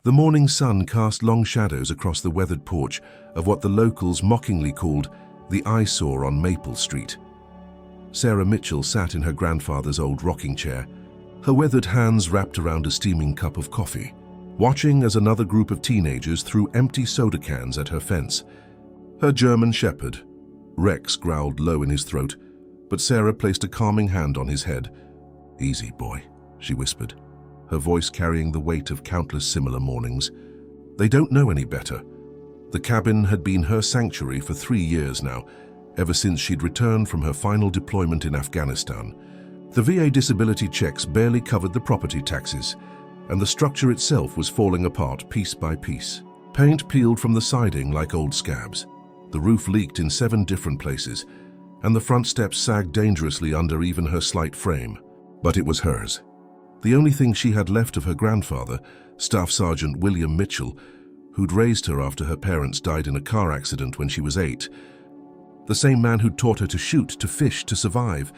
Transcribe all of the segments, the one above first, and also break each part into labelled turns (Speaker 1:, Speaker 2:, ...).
Speaker 1: The morning sun cast long shadows across the weathered porch of what the locals mockingly called the eyesore on Maple Street. Sarah Mitchell sat in her grandfather's old rocking chair, her weathered hands wrapped around a steaming cup of coffee, watching as another group of teenagers threw empty soda cans at her fence. Her German shepherd, Rex, growled low in his throat, but Sarah placed a calming hand on his head. "Easy, boy," she whispered, her voice carrying the weight of countless similar mornings. They don't know any better. The cabin had been her sanctuary for 3 years now, ever since she'd returned from her final deployment in Afghanistan. The VA disability checks barely covered the property taxes, and the structure itself was falling apart piece by piece. Paint peeled from the siding like old scabs. The roof leaked in 7 different places, and the front steps sagged dangerously under even her slight frame. But it was hers. The only thing she had left of her grandfather, Staff Sergeant William Mitchell, who'd raised her after her parents died in a car accident when she was 8. The same man who'd taught her to shoot, to fish, to survive.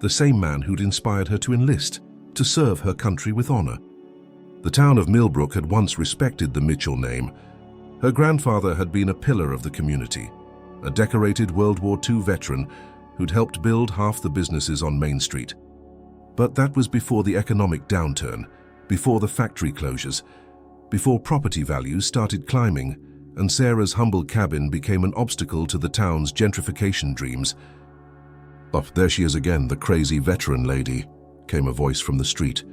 Speaker 1: The same man who'd inspired her to enlist, to serve her country with honor. The town of Millbrook had once respected the Mitchell name. Her grandfather had been a pillar of the community, a decorated World War II veteran who'd helped build half the businesses on Main Street. But that was before the economic downturn, before the factory closures, before property values started climbing, and Sarah's humble cabin became an obstacle to the town's gentrification dreams. "Oh, there she is again, the crazy veteran lady," came a voice from the street.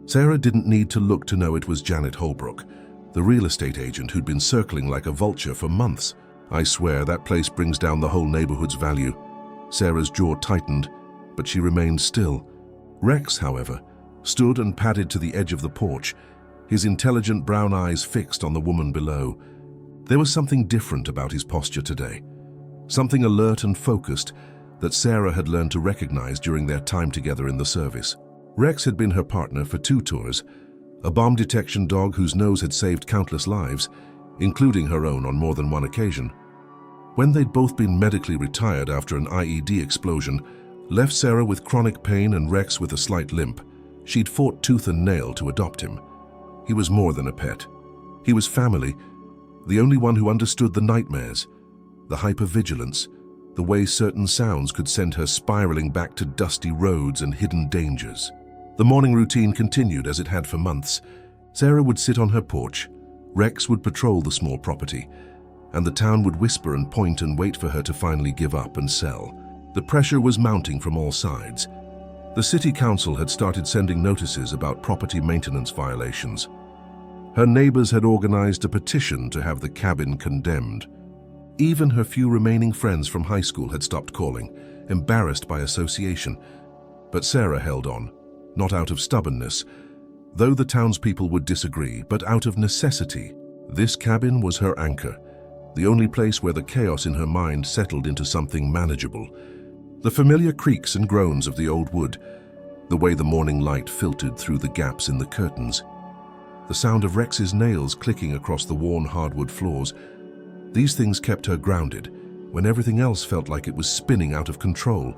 Speaker 1: Sarah didn't need to look to know it was Janet Holbrook, the real estate agent who'd been circling like a vulture for months. "I swear that place brings down the whole neighborhood's value." Sarah's jaw tightened, but she remained still. Rex, however, stood and padded to the edge of the porch, his intelligent brown eyes fixed on the woman below. There was something different about his posture today, something alert and focused that Sarah had learned to recognize during their time together in the service. Rex had been her partner for 2 tours, a bomb detection dog whose nose had saved countless lives, including her own on more than one occasion. When they'd both been medically retired after an IED explosion, left Sarah with chronic pain and Rex with a slight limp, she'd fought tooth and nail to adopt him. He was more than a pet. He was family, the only one who understood the nightmares, the hypervigilance, the way certain sounds could send her spiraling back to dusty roads and hidden dangers. The morning routine continued as it had for months. Sarah would sit on her porch, Rex would patrol the small property, and the town would whisper and point and wait for her to finally give up and sell. The pressure was mounting from all sides. The city council had started sending notices about property maintenance violations. Her neighbors had organized a petition to have the cabin condemned. Even her few remaining friends from high school had stopped calling, embarrassed by association. But Sarah held on, not out of stubbornness, though the townspeople would disagree, but out of necessity. This cabin was her anchor, the only place where the chaos in her mind settled into something manageable. The familiar creaks and groans of the old wood, the way the morning light filtered through the gaps in the curtains, the sound of Rex's nails clicking across the worn hardwood floors. These things kept her grounded when everything else felt like it was spinning out of control.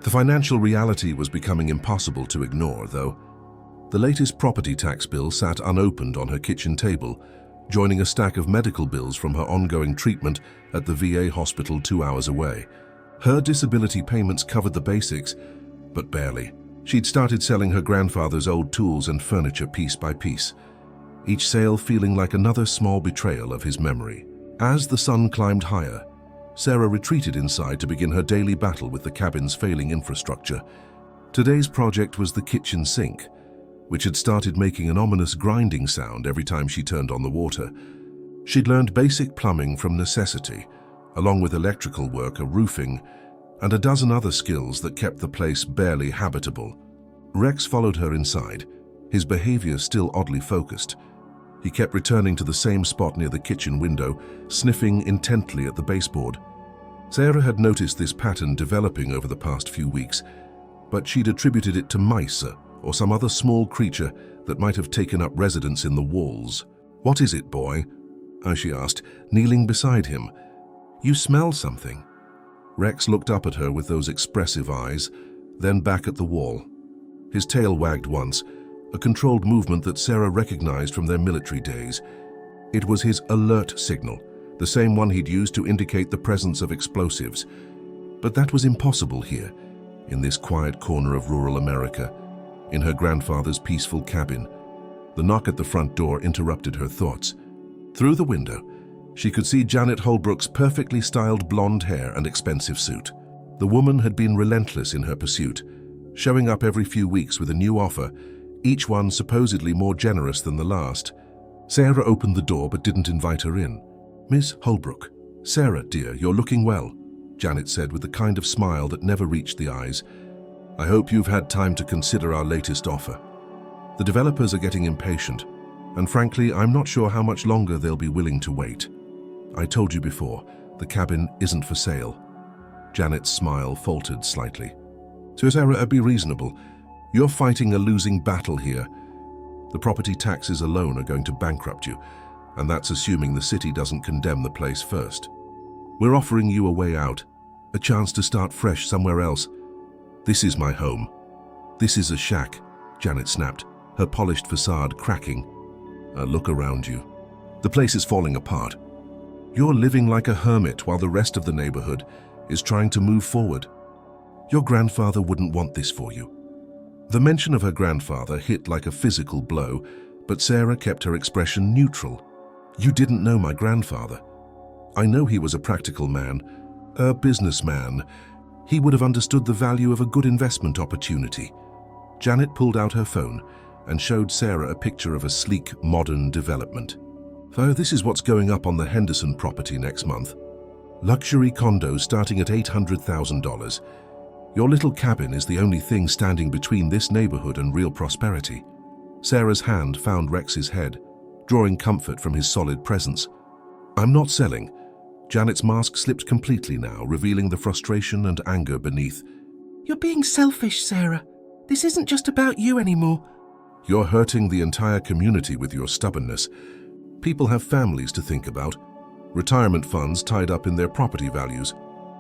Speaker 1: The financial reality was becoming impossible to ignore, though. The latest property tax bill sat unopened on her kitchen table, joining a stack of medical bills from her ongoing treatment at the VA hospital 2 hours away. Her disability payments covered the basics, but barely. She'd started selling her grandfather's old tools and furniture piece by piece, each sale feeling like another small betrayal of his memory. As the sun climbed higher, Sarah retreated inside to begin her daily battle with the cabin's failing infrastructure. Today's project was the kitchen sink, which had started making an ominous grinding sound every time she turned on the water. She'd learned basic plumbing from necessity, along with electrical work, roofing, and a dozen other skills that kept the place barely habitable. Rex followed her inside, his behavior still oddly focused. He kept returning to the same spot near the kitchen window, sniffing intently at the baseboard. Sarah had noticed this pattern developing over the past few weeks, but she'd attributed it to mice or some other small creature that might have taken up residence in the walls. "What is it, boy?" she asked, kneeling beside him. "You smell something." Rex looked up at her with those expressive eyes, then back at the wall. His tail wagged once, a controlled movement that Sarah recognized from their military days. It was his alert signal, the same one he'd used to indicate the presence of explosives. But that was impossible here, in this quiet corner of rural America, in her grandfather's peaceful cabin. The knock at the front door interrupted her thoughts. Through the window, she could see Janet Holbrook's perfectly styled blonde hair and expensive suit. The woman had been relentless in her pursuit, showing up every few weeks with a new offer, each one supposedly more generous than the last. Sarah opened the door but didn't invite her in. "Miss Holbrook." "Sarah, dear, you're looking well," Janet said with the kind of smile that never reached the eyes. "I hope you've had time to consider our latest offer. The developers are getting impatient, and frankly, I'm not sure how much longer they'll be willing to wait. I told you before, the cabin isn't for sale." Janet's smile faltered slightly. "So Sarah, be reasonable. You're fighting a losing battle here. The property taxes alone are going to bankrupt you, and that's assuming the city doesn't condemn the place first. We're offering you a way out, a chance to start fresh somewhere else. This is my home. This is a shack," Janet snapped, her polished facade cracking. Look around you. The place is falling apart. You're living like a hermit while the rest of the neighborhood is trying to move forward. Your grandfather wouldn't want this for you." The mention of her grandfather hit like a physical blow, but Sarah kept her expression neutral. "You didn't know my grandfather. I know he was a practical man, a businessman. He would have understood the value of a good investment opportunity." Janet pulled out her phone and showed Sarah a picture of a sleek, modern development. "So this is what's going up on the Henderson property next month. Luxury condos starting at $800,000. Your little cabin is the only thing standing between this neighborhood and real prosperity." Sarah's hand found Rex's head, drawing comfort from his solid presence. "I'm not selling." Janet's mask slipped completely now, revealing the frustration and anger beneath.
Speaker 2: "You're being selfish, Sarah. This isn't just about you anymore."
Speaker 1: "You're hurting the entire community with your stubbornness. People have families to think about, retirement funds tied up in their property values.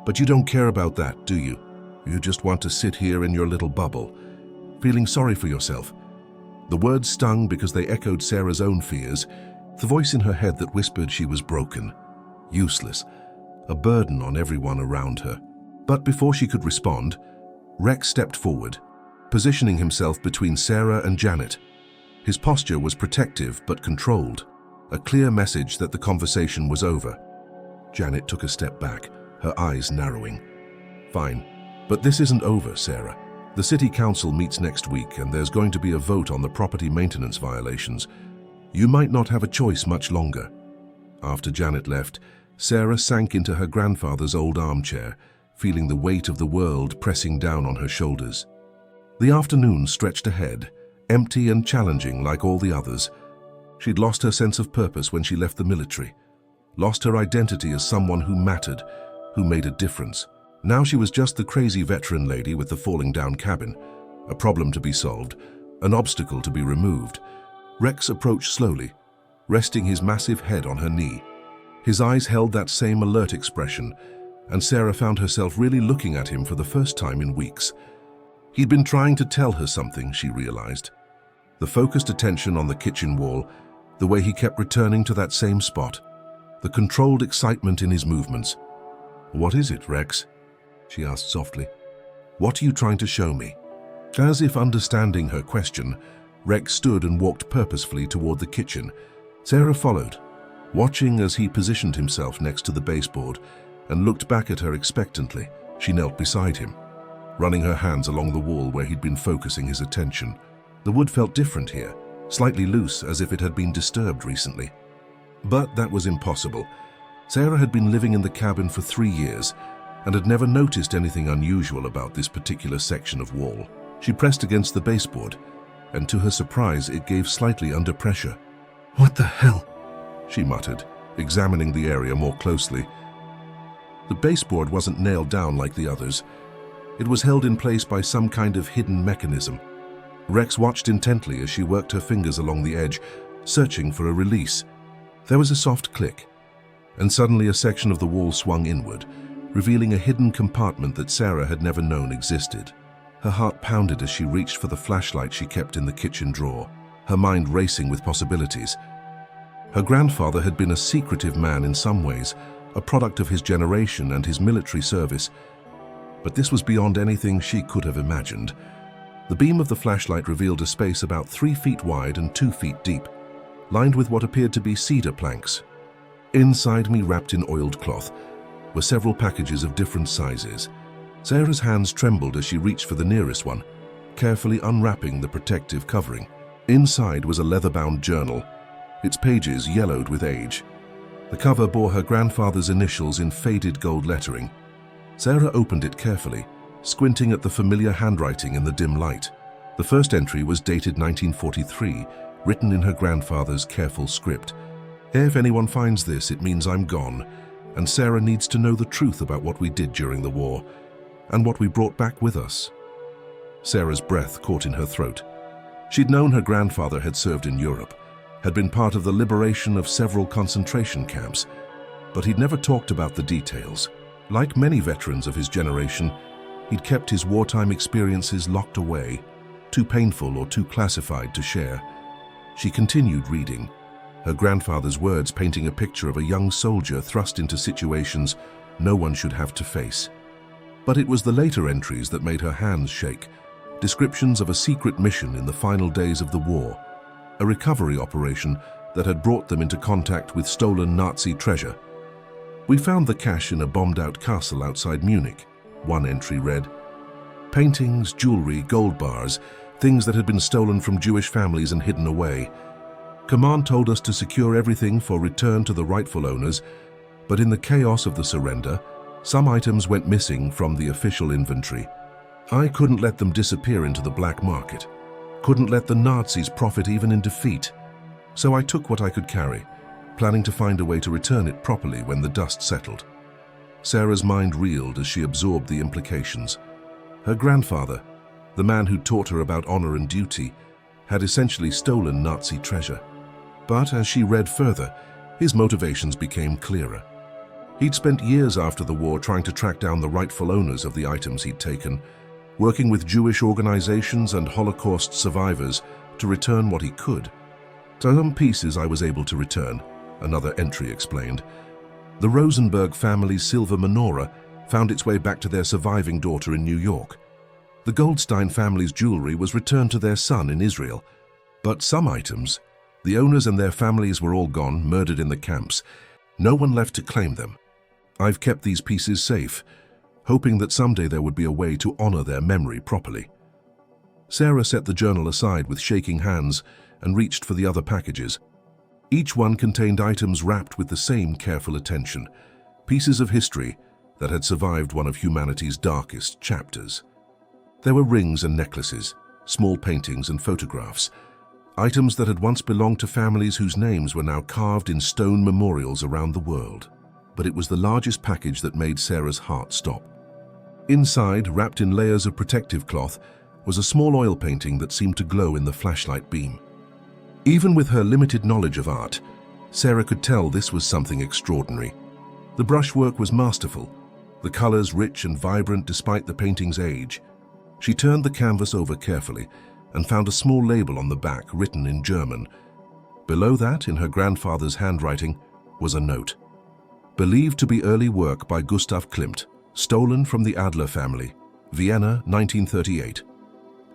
Speaker 1: But you don't care about that, do you? You just want to sit here in your little bubble, feeling sorry for yourself." The words stung because they echoed Sarah's own fears, the voice in her head that whispered she was broken, useless, a burden on everyone around her. But before she could respond, Rex stepped forward, positioning himself between Sarah and Janet. His posture was protective but controlled, a clear message that the conversation was over. Janet took a step back, her eyes narrowing. "Fine, but this isn't over, Sarah. The city council meets next week and there's going to be a vote on the property maintenance violations. You might not have a choice much longer." After Janet left, Sarah sank into her grandfather's old armchair, feeling the weight of the world pressing down on her shoulders. The afternoon stretched ahead, empty and challenging like all the others. She'd lost her sense of purpose when she left the military, lost her identity as someone who mattered, who made a difference. Now she was just the crazy veteran lady with the falling down cabin, a problem to be solved, an obstacle to be removed. Rex approached slowly, resting his massive head on her knee. His eyes held that same alert expression, and Sarah found herself really looking at him for the first time in weeks. He'd been trying to tell her something, she realized. The focused attention on the kitchen wall, the way he kept returning to that same spot, the controlled excitement in his movements. "What is it, Rex?" she asked softly. "What are you trying to show me?" As if understanding her question, Rex stood and walked purposefully toward the kitchen. Sarah followed, watching as he positioned himself next to the baseboard and looked back at her expectantly. She knelt beside him, running her hands along the wall where he'd been focusing his attention. The wood felt different here, slightly loose, as if it had been disturbed recently. But that was impossible. Sarah had been living in the cabin for 3 years and had never noticed anything unusual about this particular section of wall. She pressed against the baseboard, and to her surprise, it gave slightly under pressure.
Speaker 2: "What the hell?"
Speaker 1: she muttered, examining the area more closely. The baseboard wasn't nailed down like the others. It was held in place by some kind of hidden mechanism. Rex watched intently as she worked her fingers along the edge, searching for a release. There was a soft click, and suddenly a section of the wall swung inward, revealing a hidden compartment that Sarah had never known existed. Her heart pounded as she reached for the flashlight she kept in the kitchen drawer, her mind racing with possibilities. Her grandfather had been a secretive man in some ways, a product of his generation and his military service. But this was beyond anything she could have imagined. The beam of the flashlight revealed a space about 3 feet wide and 2 feet deep, lined with what appeared to be cedar planks. Inside me, wrapped in oiled cloth, were several packages of different sizes. Sarah's hands trembled as she reached for the nearest one, carefully unwrapping the protective covering. Inside was a leather-bound journal, its pages yellowed with age. The cover bore her grandfather's initials in faded gold lettering. Sarah opened it carefully, squinting at the familiar handwriting in the dim light. The first entry was dated 1943, written in her grandfather's careful script. "If anyone finds this, it means I'm gone, and Sarah needs to know the truth about what we did during the war, and what we brought back with us." Sarah's breath caught in her throat. She'd known her grandfather had served in Europe, had been part of the liberation of several concentration camps, but he'd never talked about the details. Like many veterans of his generation, he'd kept his wartime experiences locked away, too painful or too classified to share. She continued reading, her grandfather's words painting a picture of a young soldier thrust into situations no one should have to face. But it was the later entries that made her hands shake, descriptions of a secret mission in the final days of the war, a recovery operation that had brought them into contact with stolen Nazi treasure. "We found the cash in a bombed-out castle outside Munich," one entry read. Paintings, jewelry, gold bars, things that had been stolen from Jewish families and hidden away. Command told us to secure everything for return to the rightful owners, but in the chaos of the surrender, some items went missing from the official inventory. I couldn't let them disappear into the black market, couldn't let the Nazis profit even in defeat. So I took what I could carry, planning to find a way to return it properly when the dust settled. Sarah's mind reeled as she absorbed the implications. Her grandfather, the man who taught her about honor and duty, had essentially stolen Nazi treasure. But as she read further, his motivations became clearer. He'd spent years after the war trying to track down the rightful owners of the items he'd taken, working with Jewish organizations and Holocaust survivors to return what he could. "Some pieces I was able to return," another entry explained. The Rosenberg family's silver menorah found its way back to their surviving daughter in New York. The Goldstein family's jewelry was returned to their son in Israel. But some items, the owners and their families were all gone, murdered in the camps. No one left to claim them. I've kept these pieces safe, hoping that someday there would be a way to honor their memory properly. Sarah set the journal aside with shaking hands and reached for the other packages. Each one contained items wrapped with the same careful attention, pieces of history that had survived one of humanity's darkest chapters. There were rings and necklaces, small paintings and photographs, items that had once belonged to families whose names were now carved in stone memorials around the world. But it was the largest package that made Sarah's heart stop. Inside, wrapped in layers of protective cloth, was a small oil painting that seemed to glow in the flashlight beam. Even with her limited knowledge of art, Sarah could tell this was something extraordinary. The brushwork was masterful, the colors rich and vibrant despite the painting's age. She turned the canvas over carefully and found a small label on the back written in German. Below that, in her grandfather's handwriting, was a note. Believed to be early work by Gustav Klimt, stolen from the Adler family, Vienna, 1938.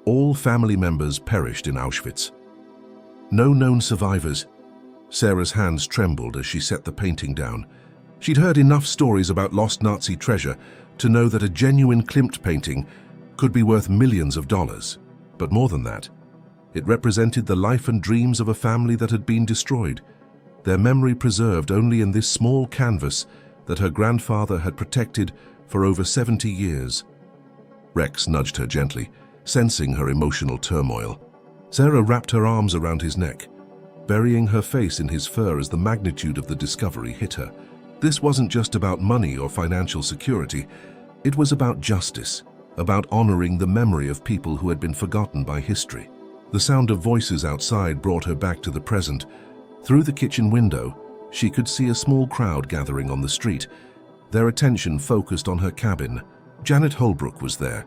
Speaker 1: All family members perished in Auschwitz. No known survivors. Sarah's hands trembled as she set the painting down. She'd heard enough stories about lost Nazi treasure to know that a genuine Klimt painting could be worth millions of dollars. But more than that, it represented the life and dreams of a family that had been destroyed, their memory preserved only in this small canvas that her grandfather had protected for over 70 years. Rex nudged her gently, sensing her emotional turmoil. Sarah wrapped her arms around his neck, burying her face in his fur as the magnitude of the discovery hit her. This wasn't just about money or financial security. It was about justice, about honoring the memory of people who had been forgotten by history. The sound of voices outside brought her back to the present. Through the kitchen window, she could see a small crowd gathering on the street, their attention focused on her cabin. Janet Holbrook was there,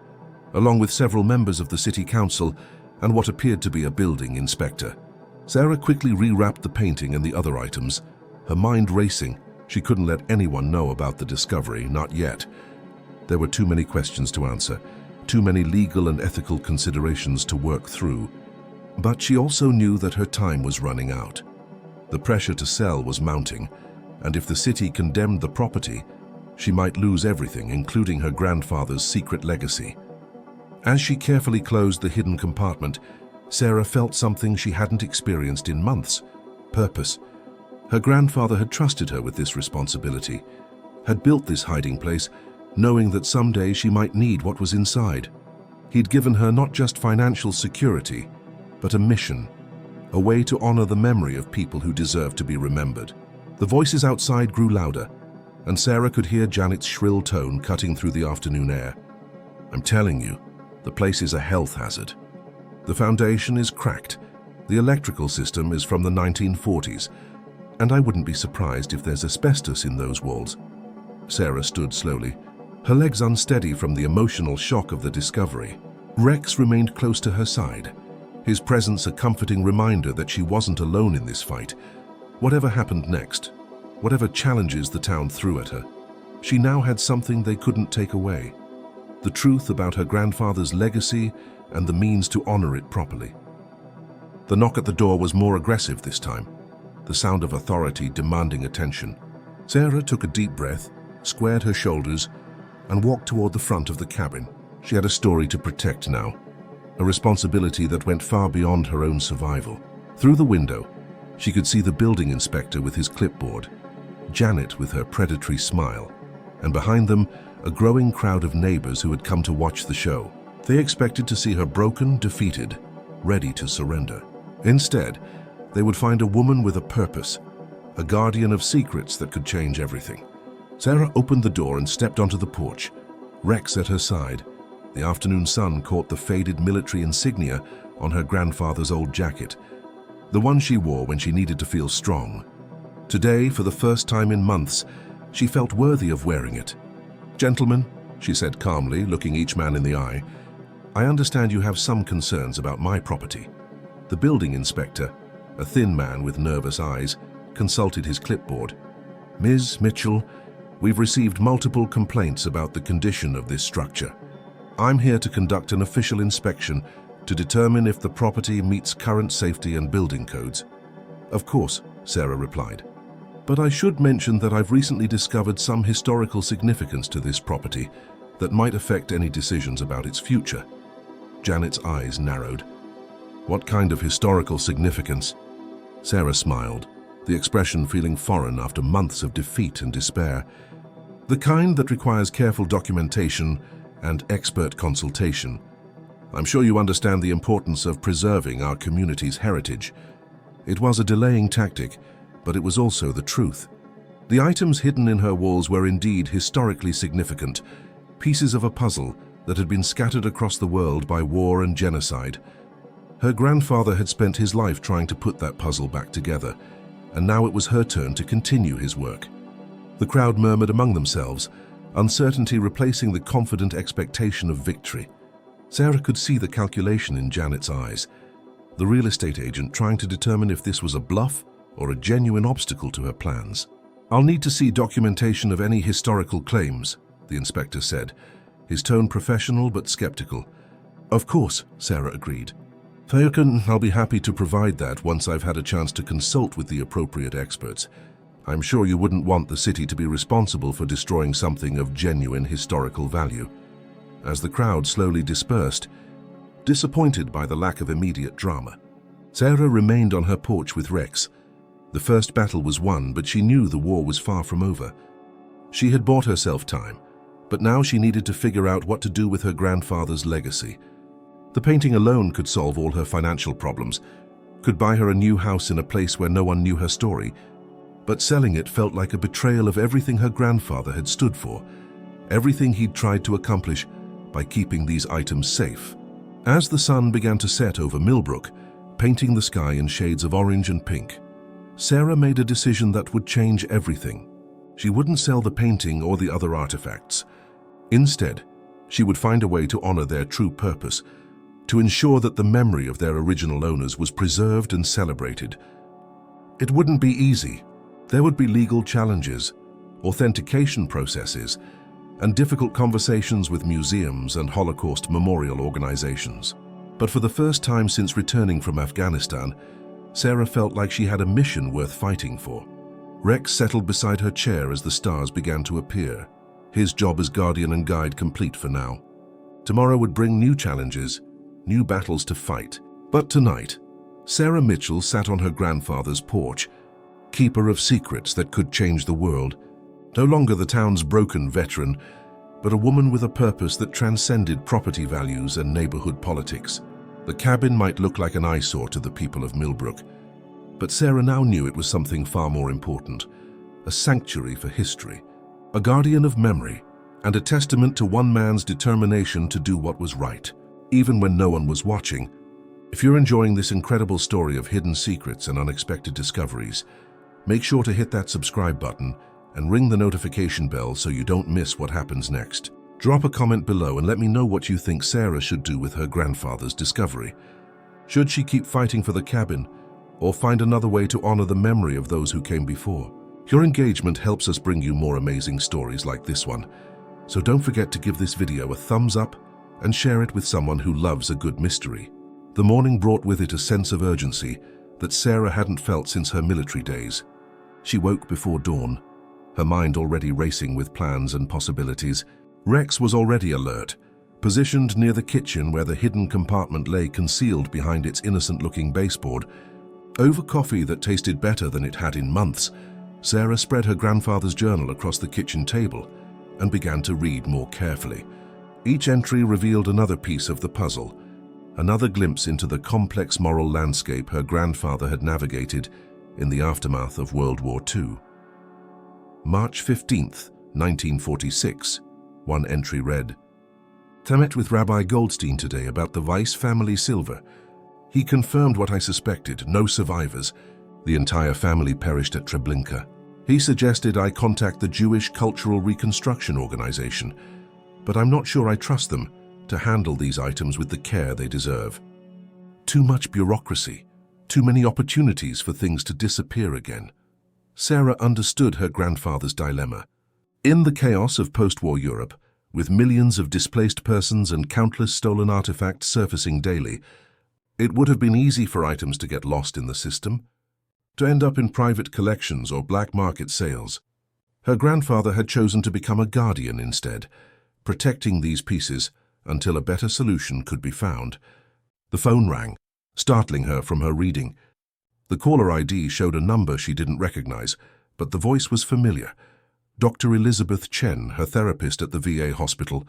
Speaker 1: along with several members of the city council and what appeared to be a building inspector. Sarah quickly rewrapped the painting and the other items, her mind racing. She couldn't let anyone know about the discovery, not yet. There were too many questions to answer, too many legal and ethical considerations to work through. But she also knew that her time was running out. The pressure to sell was mounting, and if the city condemned the property, she might lose everything, including her grandfather's secret legacy. As she carefully closed the hidden compartment, Sarah felt something she hadn't experienced in months: purpose. Her grandfather had trusted her with this responsibility, had built this hiding place, knowing that someday she might need what was inside. He'd given her not just financial security, but a mission, a way to honor the memory of people who deserve to be remembered. The voices outside grew louder, and Sarah could hear Janet's shrill tone cutting through the afternoon air. "I'm telling you, the place is a health hazard. The foundation is cracked. The electrical system is from the 1940s, and I wouldn't be surprised if there's asbestos in those walls." Sarah stood slowly, her legs unsteady from the emotional shock of the discovery. Rex remained close to her side, his presence a comforting reminder that she wasn't alone in this fight. Whatever happened next, whatever challenges the town threw at her, she now had something they couldn't take away: the truth about her grandfather's legacy and the means to honor it properly. The knock at the door was more aggressive this time, the sound of authority demanding attention. Sarah took a deep breath, squared her shoulders, and walked toward the front of the cabin. She had a story to protect now, a responsibility that went far beyond her own survival. Through the window, she could see the building inspector with his clipboard, Janet with her predatory smile, and behind them, a growing crowd of neighbors who had come to watch the show. They expected to see her broken, defeated, ready to surrender. Instead, they would find a woman with a purpose, a guardian of secrets that could change everything. Sarah opened the door and stepped onto the porch, Rex at her side. The afternoon sun caught the faded military insignia on her grandfather's old jacket, the one she wore when she needed to feel strong. Today, for the first time in months, she felt worthy of wearing it. "Gentlemen," she said calmly, looking each man in the eye, "I understand you have some concerns about my property." The building inspector, a thin man with nervous eyes, consulted his clipboard. "Ms. Mitchell, we've received multiple complaints about the condition of this structure. I'm here to conduct an official inspection to determine if the property meets current safety and building codes." "Of course," Sarah replied. "But I should mention that I've recently discovered some historical significance to this property that might affect any decisions about its future." Janet's eyes narrowed. "What kind of historical significance?" Sarah smiled, the expression feeling foreign after months of defeat and despair. "The kind that requires careful documentation and expert consultation. I'm sure you understand the importance of preserving our community's heritage." It was a delaying tactic, but it was also the truth. The items hidden in her walls were indeed historically significant, pieces of a puzzle that had been scattered across the world by war and genocide. Her grandfather had spent his life trying to put that puzzle back together, and now it was her turn to continue his work. The crowd murmured among themselves, uncertainty replacing the confident expectation of victory. Sarah could see the calculation in Janet's eyes, the real estate agent trying to determine if this was a bluff or a genuine obstacle to her plans. "I'll need to see documentation of any historical claims," the inspector said, his tone professional but skeptical. "Of course," Sarah agreed. "Falcon, I'll be happy to provide that once I've had a chance to consult with the appropriate experts. I'm sure you wouldn't want the city to be responsible for destroying something of genuine historical value." As the crowd slowly dispersed, disappointed by the lack of immediate drama, Sarah remained on her porch with Rex. The first battle was won, but she knew the war was far from over. She had bought herself time, but now she needed to figure out what to do with her grandfather's legacy. The painting alone could solve all her financial problems, could buy her a new house in a place where no one knew her story, but selling it felt like a betrayal of everything her grandfather had stood for, everything he'd tried to accomplish by keeping these items safe. As the sun began to set over Millbrook, painting the sky in shades of orange and pink, Sarah made a decision that would change everything. She wouldn't sell the painting or the other artifacts. Instead, She would find a way to honor their true purpose, to ensure that the memory of their original owners was preserved and celebrated. It wouldn't be easy. There would be legal challenges, authentication processes, and difficult conversations with museums and Holocaust memorial organizations. But for the first time since returning from Afghanistan, Sarah felt like she had a mission worth fighting for. Rex settled beside her chair as the stars began to appear, his job as guardian and guide complete for now. Tomorrow would bring new challenges, new battles to fight. But tonight, Sarah Mitchell sat on her grandfather's porch, keeper of secrets that could change the world. No longer the town's broken veteran, but a woman with a purpose that transcended property values and neighborhood politics. The cabin might look like an eyesore to the people of Millbrook, but Sarah now knew it was something far more important, a sanctuary for history, a guardian of memory, and a testament to one man's determination to do what was right, even when no one was watching. If you're enjoying this incredible story of hidden secrets and unexpected discoveries, make sure to hit that subscribe button and ring the notification bell so you don't miss what happens next. Drop a comment below and let me know what you think Sarah should do with her grandfather's discovery. Should she keep fighting for the cabin, or find another way to honor the memory of those who came before? Your engagement helps us bring you more amazing stories like this one, so don't forget to give this video a thumbs up and share it with someone who loves a good mystery. The morning brought with it a sense of urgency that Sarah hadn't felt since her military days. She woke before dawn, her mind already racing with plans and possibilities. Rex was already alert, positioned near the kitchen where the hidden compartment lay concealed behind its innocent-looking baseboard. Over coffee that tasted better than it had in months, Sarah spread her grandfather's journal across the kitchen table and began to read more carefully. Each entry revealed another piece of the puzzle, another glimpse into the complex moral landscape her grandfather had navigated in the aftermath of World War II. March 15th, 1946. One entry read, "I met with Rabbi Goldstein today about the Weiss family silver. He confirmed what I suspected, no survivors. The entire family perished at Treblinka. He suggested I contact the Jewish Cultural Reconstruction Organization, but I'm not sure I trust them to handle these items with the care they deserve. Too much bureaucracy, too many opportunities for things to disappear again." Sarah understood her grandfather's dilemma. In the chaos of post-war Europe, with millions of displaced persons and countless stolen artifacts surfacing daily, it would have been easy for items to get lost in the system, to end up in private collections or black market sales. Her grandfather had chosen to become a guardian instead, protecting these pieces until a better solution could be found. The phone rang, startling her from her reading. The caller ID showed a number she didn't recognize, but the voice was familiar. Dr. Elizabeth Chen, her therapist at the VA hospital.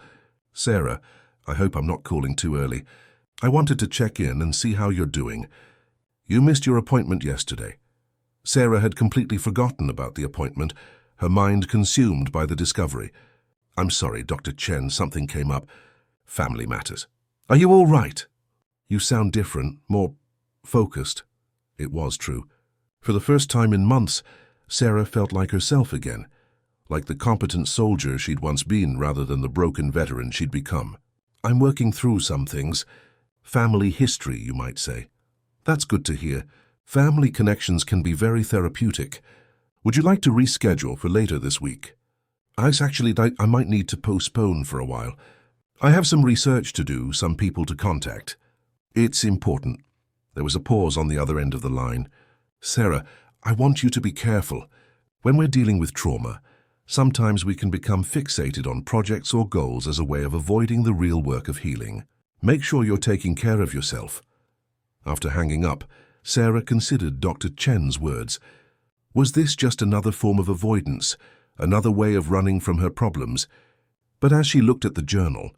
Speaker 1: "Sarah, I hope I'm not calling too early. I wanted to check in and see how you're doing. You missed your appointment yesterday." Sarah had completely forgotten about the appointment, her mind consumed by the discovery. "I'm sorry, Dr. Chen, something came up. Family matters." "Are you all right?" "You sound different, more focused." It was true. For the first time in months, Sarah felt like herself again, like the competent soldier she'd once been rather than the broken veteran she'd become. "I'm working through some things. Family history, you might say." "That's good to hear. Family connections can be very therapeutic. Would you like to reschedule for later this week?" I might need to postpone for a while. I have some research to do, some people to contact." "It's important." There was a pause on the other end of the line. "Sarah, I want you to be careful. When we're dealing with trauma, sometimes we can become fixated on projects or goals as a way of avoiding the real work of healing. Make sure you're taking care of yourself." After hanging up, Sarah considered Dr. Chen's words. Was this just another form of avoidance, another way of running from her problems? But as she looked at the journal,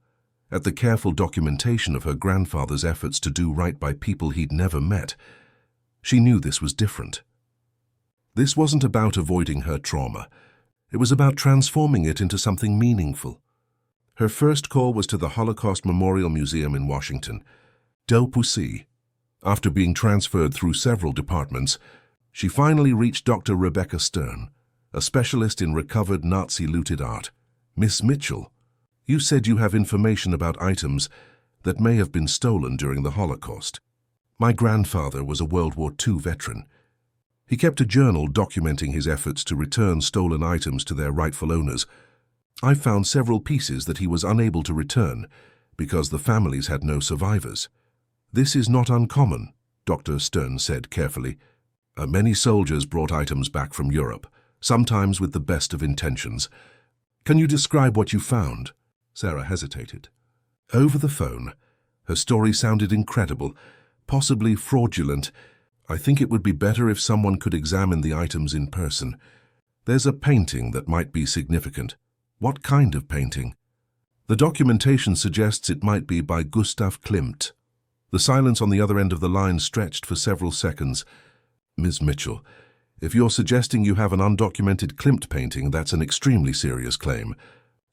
Speaker 1: at the careful documentation of her grandfather's efforts to do right by people he'd never met, she knew this was different. This wasn't about avoiding her trauma. It was about transforming it into something meaningful. Her first call was to the Holocaust Memorial Museum in Washington. Del Poussy. After being transferred through several departments, she finally reached Dr. Rebecca Stern, a specialist in recovered Nazi-looted art. "Miss Mitchell." You said you have information about items that may have been stolen during the Holocaust. My grandfather was a World War II veteran. He kept a journal documenting his efforts to return stolen items to their rightful owners. I found several pieces that he was unable to return because the families had no survivors. This is not uncommon, Dr. Stern said carefully. Many soldiers brought items back from Europe, sometimes with the best of intentions. Can you describe what you found? Sarah hesitated. Over the phone, her story sounded incredible, possibly fraudulent. I think it would be better if someone could examine the items in person. There's a painting that might be significant. What kind of painting? The documentation suggests it might be by Gustav Klimt. The silence on the other end of the line stretched for several seconds. Ms. Mitchell, if you're suggesting you have an undocumented Klimt painting, that's an extremely serious claim.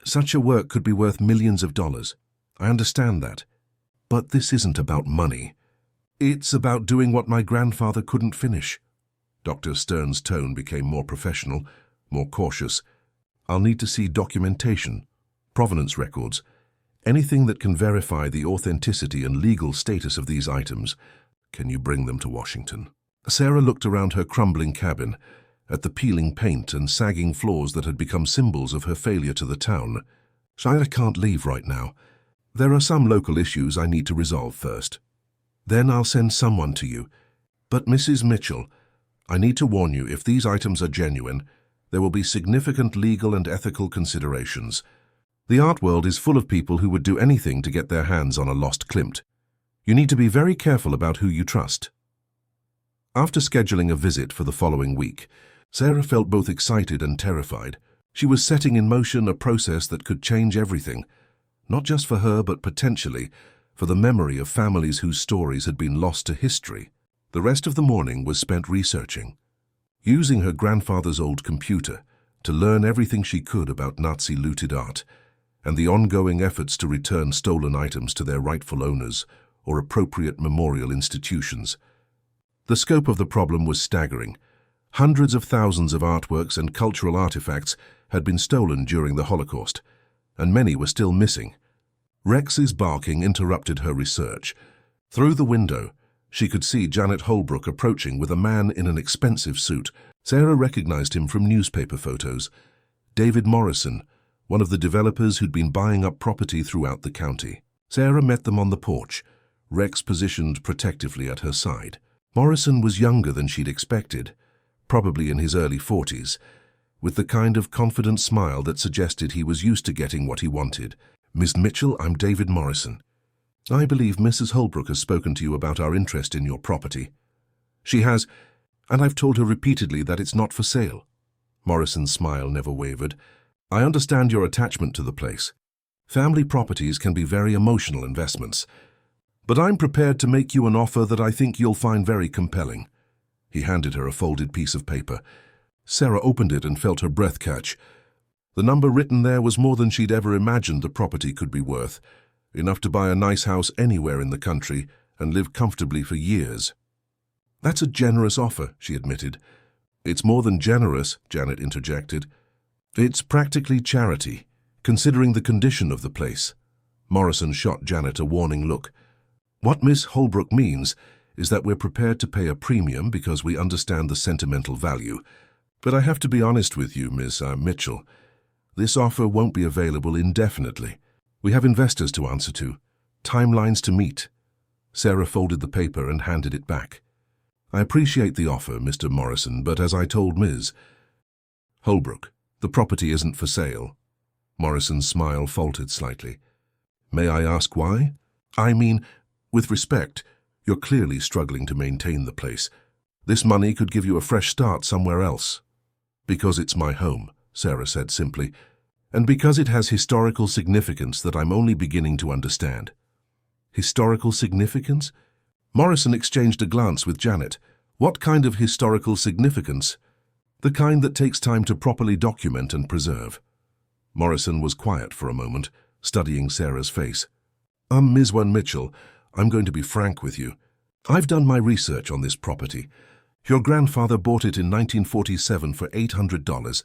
Speaker 1: Such a work could be worth millions of dollars. I understand that. But this isn't about money. It's about doing what my grandfather couldn't finish. Dr. Stern's tone became more professional, more cautious. I'll need to see documentation, provenance records, anything that can verify the authenticity and legal status of these items. Can you bring them to Washington? Sarah looked around her crumbling cabin, at the peeling paint and sagging floors that had become symbols of her failure to the town. I can't leave right now. There are some local issues I need to resolve first. Then I'll send someone to you. But Mrs. Mitchell, I need to warn you, if these items are genuine, there will be significant legal and ethical considerations. The art world is full of people who would do anything to get their hands on a lost Klimt. You need to be very careful about who you trust. After scheduling a visit for the following week, Sarah felt both excited and terrified. She was setting in motion a process that could change everything, not just for her but potentially for the memory of families whose stories had been lost to history. The rest of the morning was spent researching, using her grandfather's old computer to learn everything she could about Nazi-looted art and the ongoing efforts to return stolen items to their rightful owners or appropriate memorial institutions. The scope of the problem was staggering. Hundreds of thousands of artworks and cultural artifacts had been stolen during the Holocaust, and many were still missing. Rex's barking interrupted her research. Through the window, she could see Janet Holbrook approaching with a man in an expensive suit. Sarah recognized him from newspaper photos. David Morrison, one of the developers who'd been buying up property throughout the county. Sarah met them on the porch, Rex positioned protectively at her side. Morrison was younger than she'd expected, probably in his early 40s, with the kind of confident smile that suggested he was used to getting what he wanted. Ms. Mitchell, I'm David Morrison. I believe Mrs. Holbrook has spoken to you about our interest in your property. She has, and I've told her repeatedly that it's not for sale. Morrison's smile never wavered. I understand your attachment to the place. Family properties can be very emotional investments. But I'm prepared to make you an offer that I think you'll find very compelling. He handed her a folded piece of paper. Sarah opened it and felt her breath catch. The number written there was more than she'd ever imagined the property could be worth, enough to buy a nice house anywhere in the country and live comfortably for years. That's a generous offer, she admitted. It's more than generous, Janet interjected. It's practically charity, considering the condition of the place. Morrison shot Janet a warning look. What Miss Holbrook means is that we're prepared to pay a premium because we understand the sentimental value. But I have to be honest with you, Miss Mitchell. This offer won't be available indefinitely. We have investors to answer to, timelines to meet. Sarah folded the paper and handed it back. I appreciate the offer, Mr. Morrison, but as I told Ms. Holbrook, the property isn't for sale. Morrison's smile faltered slightly. May I ask why? I mean, with respect, you're clearly struggling to maintain the place. This money could give you a fresh start somewhere else. Because it's my home, Sarah said simply, and because it has historical significance that I'm only beginning to understand. Historical significance? Morrison exchanged a glance with Janet. What kind of historical significance? The kind that takes time to properly document and preserve. Morrison was quiet for a moment, studying Sarah's face. Ms. Mitchell, I'm going to be frank with you. I've done my research on this property. Your grandfather bought it in 1947 for $800.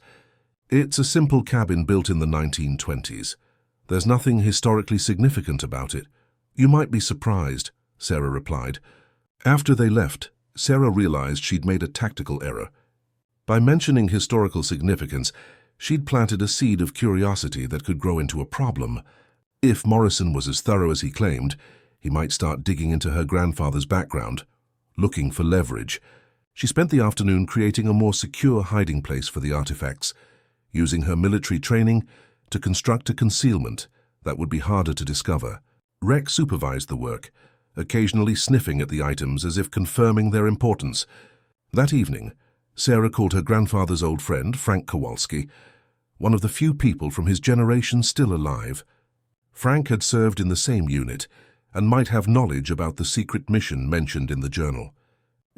Speaker 1: It's a simple cabin built in the 1920s. There's nothing historically significant about it. You might be surprised, Sarah replied. After they left, Sarah realized she'd made a tactical error. By mentioning historical significance, she'd planted a seed of curiosity that could grow into a problem. If Morrison was as thorough as he claimed, he might start digging into her grandfather's background, looking for leverage. She spent the afternoon creating a more secure hiding place for the artifacts, using her military training to construct a concealment that would be harder to discover. Rex supervised the work, occasionally sniffing at the items as if confirming their importance. That evening, Sarah called her grandfather's old friend, Frank Kowalski, one of the few people from his generation still alive. Frank had served in the same unit and might have knowledge about the secret mission mentioned in the journal.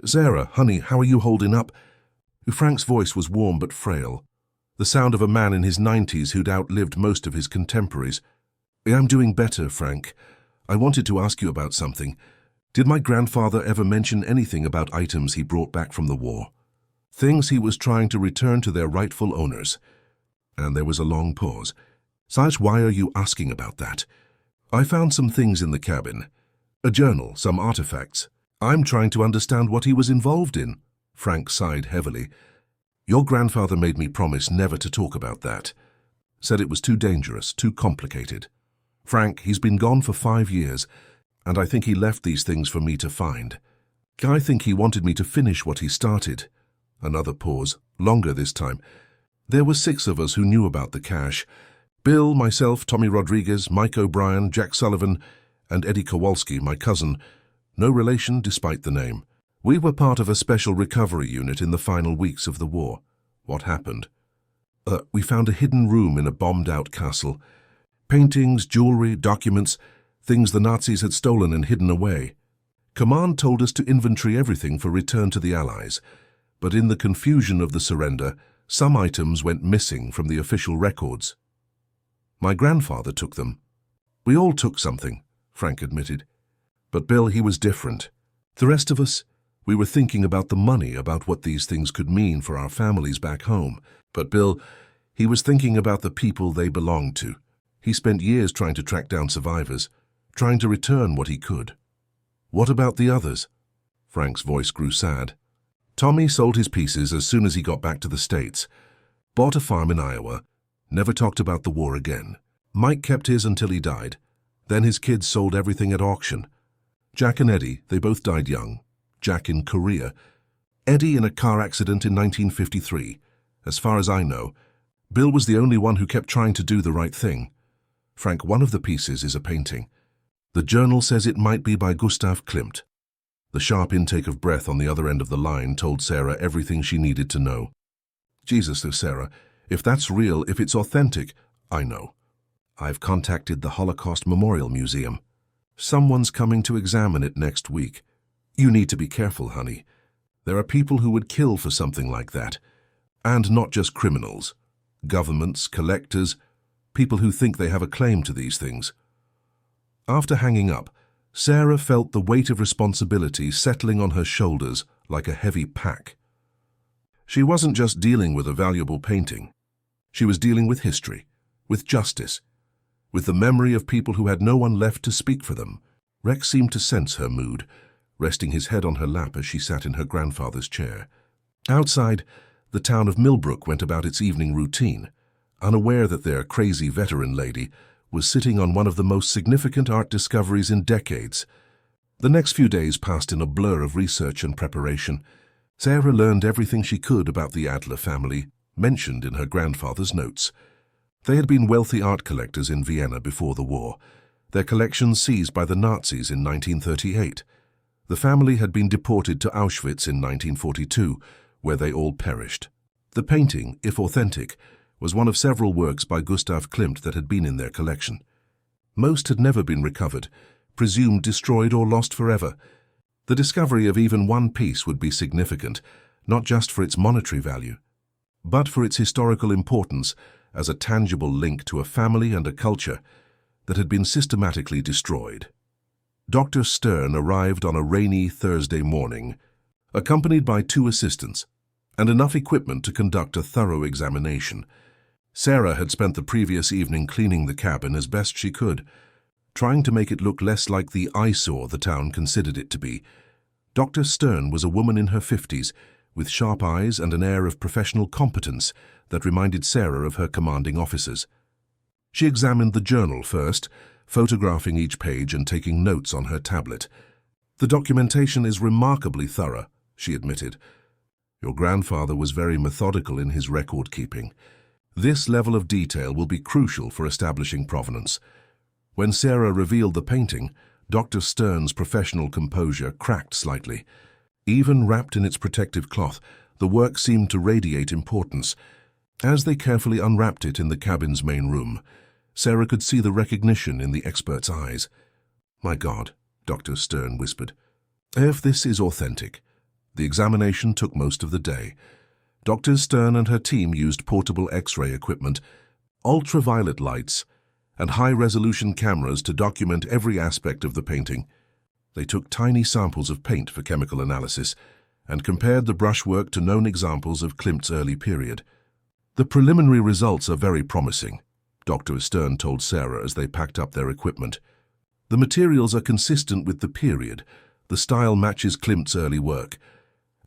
Speaker 1: "Sarah, honey, how are you holding up?" Frank's voice was warm but frail, the sound of a man in his 90s who'd outlived most of his contemporaries. "I'm doing better, Frank. I wanted to ask you about something. Did my grandfather ever mention anything about items he brought back from the war? Things he was trying to return to their rightful owners?" And there was a long pause. "Sarge, why are you asking about that?" "I found some things in the cabin. A journal, some artifacts. I'm trying to understand what he was involved in." Frank sighed heavily. "Your grandfather made me promise never to talk about that. Said it was too dangerous, too complicated. Frank, he's been gone for 5 years, and I think he left these things for me to find. I think he wanted me to finish what he started." Another pause, longer this time. "There were 6 of us who knew about the cache. Bill, myself, Tommy Rodriguez, Mike O'Brien, Jack Sullivan, and Eddie Kowalski, my cousin. No relation despite the name. We were part of a special recovery unit in the final weeks of the war." "What happened?" We found a hidden room in a bombed-out castle. Paintings, jewelry, documents, things the Nazis had stolen and hidden away. Command told us to inventory everything for return to the Allies, but in the confusion of the surrender, some items went missing from the official records. My grandfather took them." "We all took something," Frank admitted. "But Bill, he was different. The rest of us, we were thinking about the money, about what these things could mean for our families back home. But Bill, he was thinking about the people they belonged to. He spent years trying to track down survivors, trying to return what he could." "What about the others?" Frank's voice grew sad. "Tommy sold his pieces as soon as he got back to the States. Bought a farm in Iowa, never talked about the war again. Mike kept his until he died. Then his kids sold everything at auction. Jack and Eddie, they both died young. Jack in Korea. Eddie in a car accident in 1953. As far as I know, Bill was the only one who kept trying to do the right thing. Frank, one of the pieces is a painting. The journal says it might be by Gustav Klimt." The sharp intake of breath on the other end of the line told Sarah everything she needed to know. "Jesus, though, Sarah, if that's real, if it's authentic..." "I know. I've contacted the Holocaust Memorial Museum. Someone's coming to examine it next week. You need to be careful, honey. There are people who would kill for something like that. And not just criminals. Governments, collectors, people who think they have a claim to these things." After hanging up, Sarah felt the weight of responsibility settling on her shoulders like a heavy pack. She wasn't just dealing with a valuable painting. She was dealing with history, with justice, with the memory of people who had no one left to speak for them. Rex seemed to sense her mood, resting his head on her lap as she sat in her grandfather's chair. Outside, the town of Millbrook went about its evening routine, unaware that their crazy veteran lady was sitting on one of the most significant art discoveries in decades. The next few days passed in a blur of research and preparation. Sarah learned everything she could about the Adler family, mentioned in her grandfather's notes. They had been wealthy art collectors in Vienna before the war, their collections seized by the Nazis in 1938. The family had been deported to Auschwitz in 1942, where they all perished. The painting, if authentic, was one of several works by Gustav Klimt that had been in their collection. Most had never been recovered, presumed destroyed or lost forever. The discovery of even one piece would be significant, not just for its monetary value, but for its historical importance as a tangible link to a family and a culture that had been systematically destroyed. Dr. Stern arrived on a rainy Thursday morning, accompanied by 2 assistants and enough equipment to conduct a thorough examination. Sarah had spent the previous evening cleaning the cabin as best she could, trying to make it look less like the eyesore the town considered it to be. Dr. Stern was a woman in her 50s, with sharp eyes and an air of professional competence that reminded Sarah of her commanding officers. She examined the journal first, photographing each page and taking notes on her tablet. "The documentation is remarkably thorough," she admitted. "Your grandfather was very methodical in his record-keeping. This level of detail will be crucial for establishing provenance." When Sarah revealed the painting, Dr. Stern's professional composure cracked slightly. Even wrapped in its protective cloth, the work seemed to radiate importance. As they carefully unwrapped it in the cabin's main room, Sarah could see the recognition in the expert's eyes. "My God," Dr. Stern whispered. "If this is authentic." The examination took most of the day. Dr. Stern and her team used portable X-ray equipment, ultraviolet lights, and high-resolution cameras to document every aspect of the painting. They took tiny samples of paint for chemical analysis and compared the brushwork to known examples of Klimt's early period. "The preliminary results are very promising," Dr. Stern told Sarah as they packed up their equipment. "The materials are consistent with the period, the style matches Klimt's early work,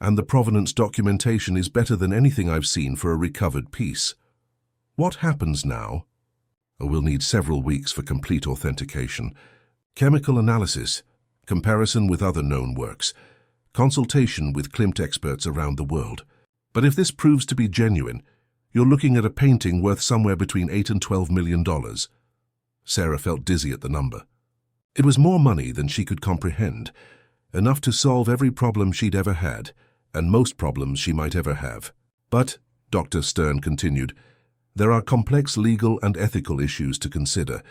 Speaker 1: and the provenance documentation is better than anything I've seen for a recovered piece. What happens now? We'll need several weeks for complete authentication. Chemical analysis, comparison with other known works, consultation with Klimt experts around the world. But if this proves to be genuine, you're looking at a painting worth somewhere between $8 and $12 million. Sarah felt dizzy at the number. It was more money than she could comprehend, enough to solve every problem she'd ever had, and most problems she might ever have. But, Dr. Stern continued, there are complex legal and ethical issues to consider.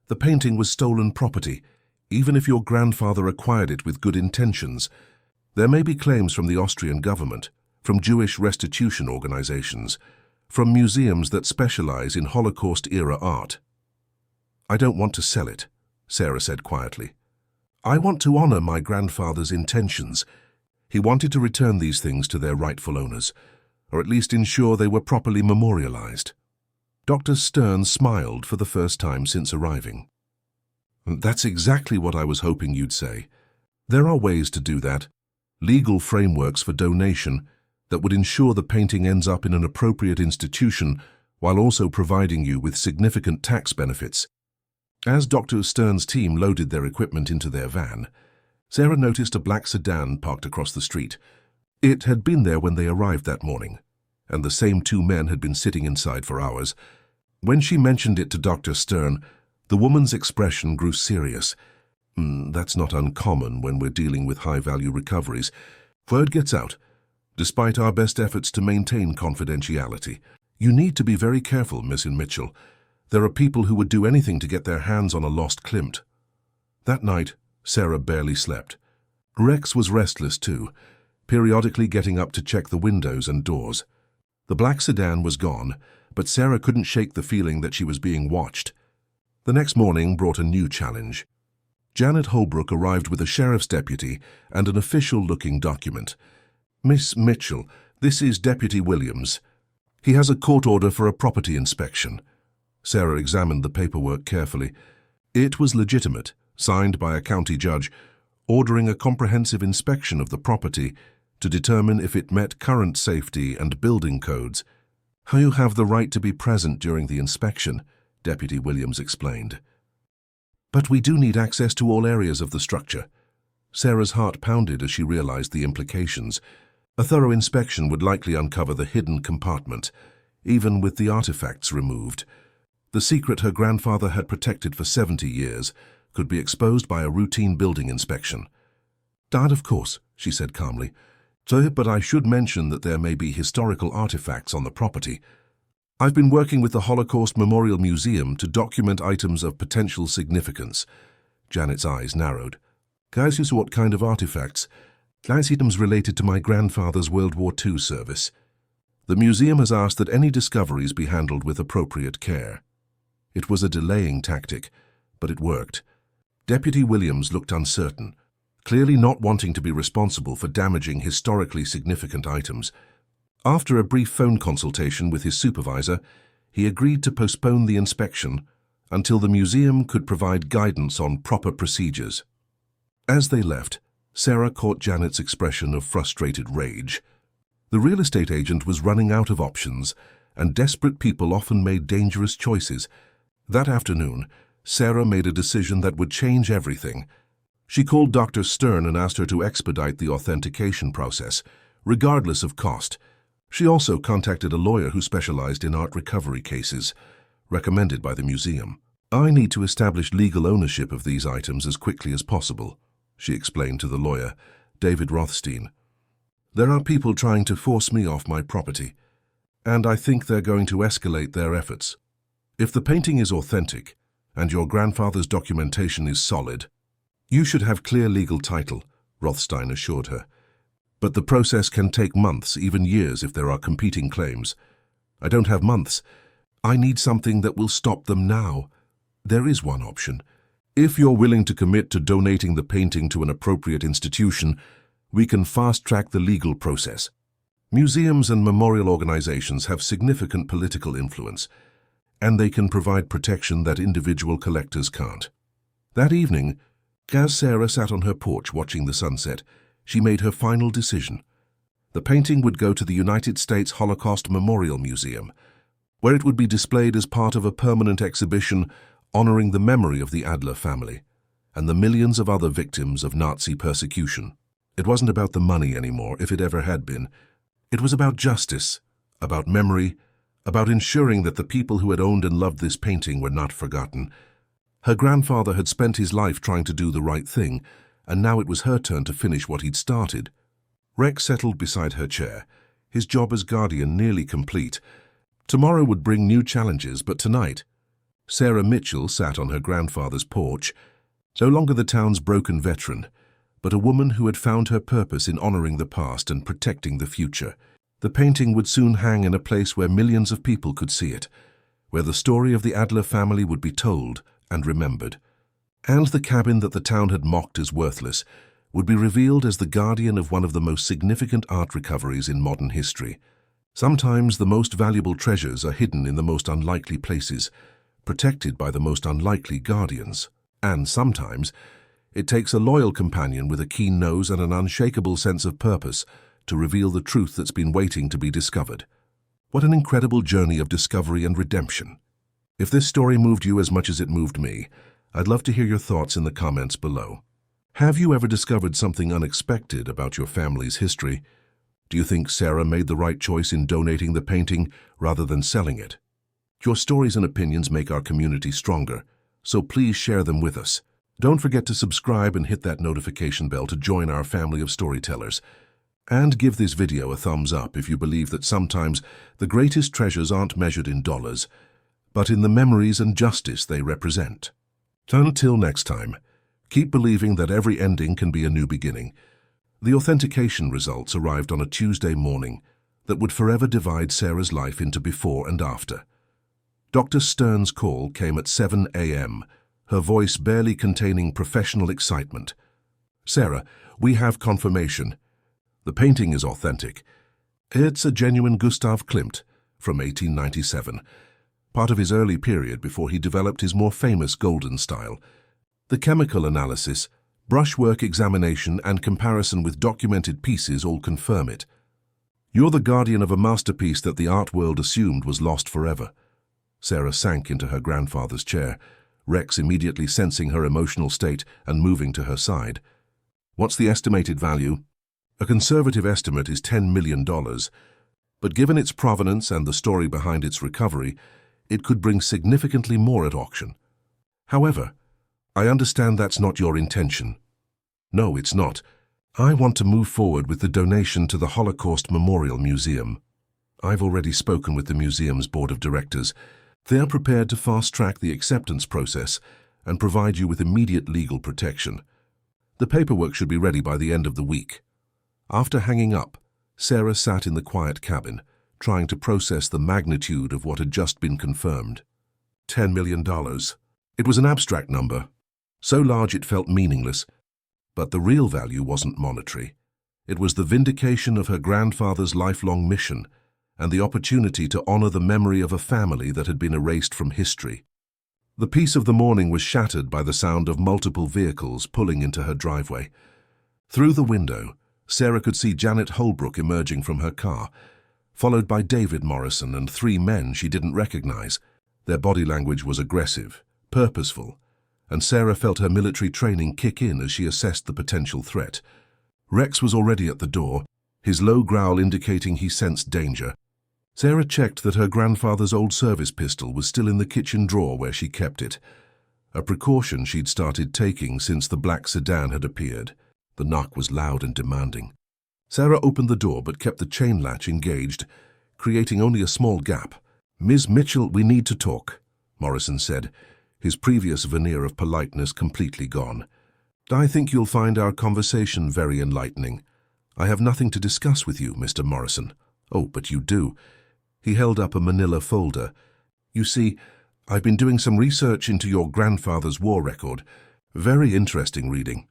Speaker 1: The painting was stolen property, even if your grandfather acquired it with good intentions. There may be claims from the Austrian government, from Jewish restitution organizations, from museums that specialize in Holocaust-era art. "I don't want to sell it," Sarah said quietly. "I want to honor my grandfather's intentions. He wanted to return these things to their rightful owners, or at least ensure they were properly memorialized." Dr. Stern smiled for the first time since arriving. "That's exactly what I was hoping you'd say. There are ways to do that, legal frameworks for donation that would ensure the painting ends up in an appropriate institution while also providing you with significant tax benefits." As Dr. Stern's team loaded their equipment into their van, Sarah noticed a black sedan parked across the street. It had been there when they arrived that morning, and the same two men had been sitting inside for hours. When she mentioned it to Dr. Stern, the woman's expression grew serious. That's not uncommon when we're dealing with high-value recoveries. Word gets out. Despite our best efforts to maintain confidentiality, you need to be very careful, Miss Mitchell. There are people who would do anything to get their hands on a lost Klimt." That night, Sarah barely slept. Rex was restless too, periodically getting up to check the windows and doors. The black sedan was gone, but Sarah couldn't shake the feeling that she was being watched. The next morning brought a new challenge. Janet Holbrook arrived with a sheriff's deputy and an official-looking document. "Miss Mitchell, this is Deputy Williams. He has a court order for a property inspection." Sarah examined the paperwork carefully. It was legitimate, signed by a county judge, ordering a comprehensive inspection of the property to determine if it met current safety and building codes. "You have the right to be present during the inspection," Deputy Williams explained. "But we do need access to all areas of the structure." Sarah's heart pounded as she realized the implications. A thorough inspection would likely uncover the hidden compartment, even with the artifacts removed. The secret her grandfather had protected for 70 years could be exposed by a routine building inspection. "Dad, of course," she said calmly. "But I should mention that there may be historical artifacts on the property. I've been working with the Holocaust Memorial Museum to document items of potential significance." Janet's eyes narrowed. "Guys, what kind of artifacts?" "Items related to my grandfather's World War II service. The museum has asked that any discoveries be handled with appropriate care." It was a delaying tactic, but it worked. Deputy Williams looked uncertain, clearly not wanting to be responsible for damaging historically significant items. After a brief phone consultation with his supervisor, he agreed to postpone the inspection until the museum could provide guidance on proper procedures. As they left, Sarah caught Janet's expression of frustrated rage. The real estate agent was running out of options, and desperate people often made dangerous choices. That afternoon, Sarah made a decision that would change everything. She called Dr. Stern and asked her to expedite the authentication process, regardless of cost. She also contacted a lawyer who specialized in art recovery cases, recommended by the museum. "I need to establish legal ownership of these items as quickly as possible," she explained to the lawyer, David Rothstein. "There are people trying to force me off my property, and I think they're going to escalate their efforts. If the painting is authentic, and your grandfather's documentation is solid, you should have clear legal title," Rothstein assured her. "But the process can take months, even years, if there are competing claims. I don't have months. I need something that will stop them now. There is one option. If you're willing to commit to donating the painting to an appropriate institution, we can fast-track the legal process. Museums and memorial organizations have significant political influence, and they can provide protection that individual collectors can't." That evening, as Sarah sat on her porch watching the sunset, she made her final decision. The painting would go to the United States Holocaust Memorial Museum, where it would be displayed as part of a permanent exhibition honoring the memory of the Adler family and the millions of other victims of Nazi persecution. It wasn't about the money anymore, if it ever had been. It was about justice, about memory, about ensuring that the people who had owned and loved this painting were not forgotten. Her grandfather had spent his life trying to do the right thing, and now it was her turn to finish what he'd started. Rex settled beside her chair, his job as guardian nearly complete. Tomorrow would bring new challenges, but tonight, Sarah Mitchell sat on her grandfather's porch, no longer the town's broken veteran, but a woman who had found her purpose in honoring the past and protecting the future. The painting would soon hang in a place where millions of people could see it, where the story of the Adler family would be told and remembered. And the cabin that the town had mocked as worthless would be revealed as the guardian of one of the most significant art recoveries in modern history. Sometimes the most valuable treasures are hidden in the most unlikely places, protected by the most unlikely guardians. And sometimes it takes a loyal companion with a keen nose and an unshakable sense of purpose to reveal the truth that's been waiting to be discovered. What an incredible journey of discovery and redemption. If this story moved you as much as it moved me, I'd love to hear your thoughts in the comments below. Have you ever discovered something unexpected about your family's history? Do you think Sarah made the right choice in donating the painting rather than selling it? Your stories and opinions make our community stronger, so please share them with us. Don't forget to subscribe and hit that notification bell to join our family of storytellers. And give this video a thumbs up if you believe that sometimes the greatest treasures aren't measured in dollars, but in the memories and justice they represent. Until next time, keep believing that every ending can be a new beginning. The authentication results arrived on a Tuesday morning that would forever divide Sarah's life into before and after. Dr. Stern's call came at 7 a.m., her voice barely containing professional excitement. "Sarah, we have confirmation. The painting is authentic. It's a genuine Gustav Klimt from 1897, part of his early period before he developed his more famous golden style. The chemical analysis, brushwork examination, and comparison with documented pieces all confirm it. You're the guardian of a masterpiece that the art world assumed was lost forever." Sarah sank into her grandfather's chair, Rex immediately sensing her emotional state and moving to her side. "What's the estimated value?" "A conservative estimate is $10 million, but given its provenance and the story behind its recovery, it could bring significantly more at auction. However, I understand that's not your intention." "No, it's not. I want to move forward with the donation to the Holocaust Memorial Museum. I've already spoken with the museum's board of directors. They are prepared to fast-track the acceptance process and provide you with immediate legal protection. The paperwork should be ready by the end of the week." After hanging up, Sarah sat in the quiet cabin, trying to process the magnitude of what had just been confirmed. $10 million. It was an abstract number, so large it felt meaningless, but the real value wasn't monetary. It was the vindication of her grandfather's lifelong mission and the opportunity to honor the memory of a family that had been erased from history. The peace of the morning was shattered by the sound of multiple vehicles pulling into her driveway. Through the window, Sarah could see Janet Holbrook emerging from her car, followed by David Morrison and 3 men she didn't recognize. Their body language was aggressive, purposeful, and Sarah felt her military training kick in as she assessed the potential threat. Rex was already at the door, his low growl indicating he sensed danger. Sarah checked that her grandfather's old service pistol was still in the kitchen drawer where she kept it, a precaution she'd started taking since the black sedan had appeared. The knock was loud and demanding. Sarah opened the door but kept the chain latch engaged, creating only a small gap. "Ms. Mitchell, we need to talk," Morrison said, his previous veneer of politeness completely gone. "I think you'll find our conversation very enlightening. I have nothing to discuss with you, Mr. Morrison." "Oh, but you do." He held up a manila folder. "You see, I've been doing some research into your grandfather's war record. Very interesting reading."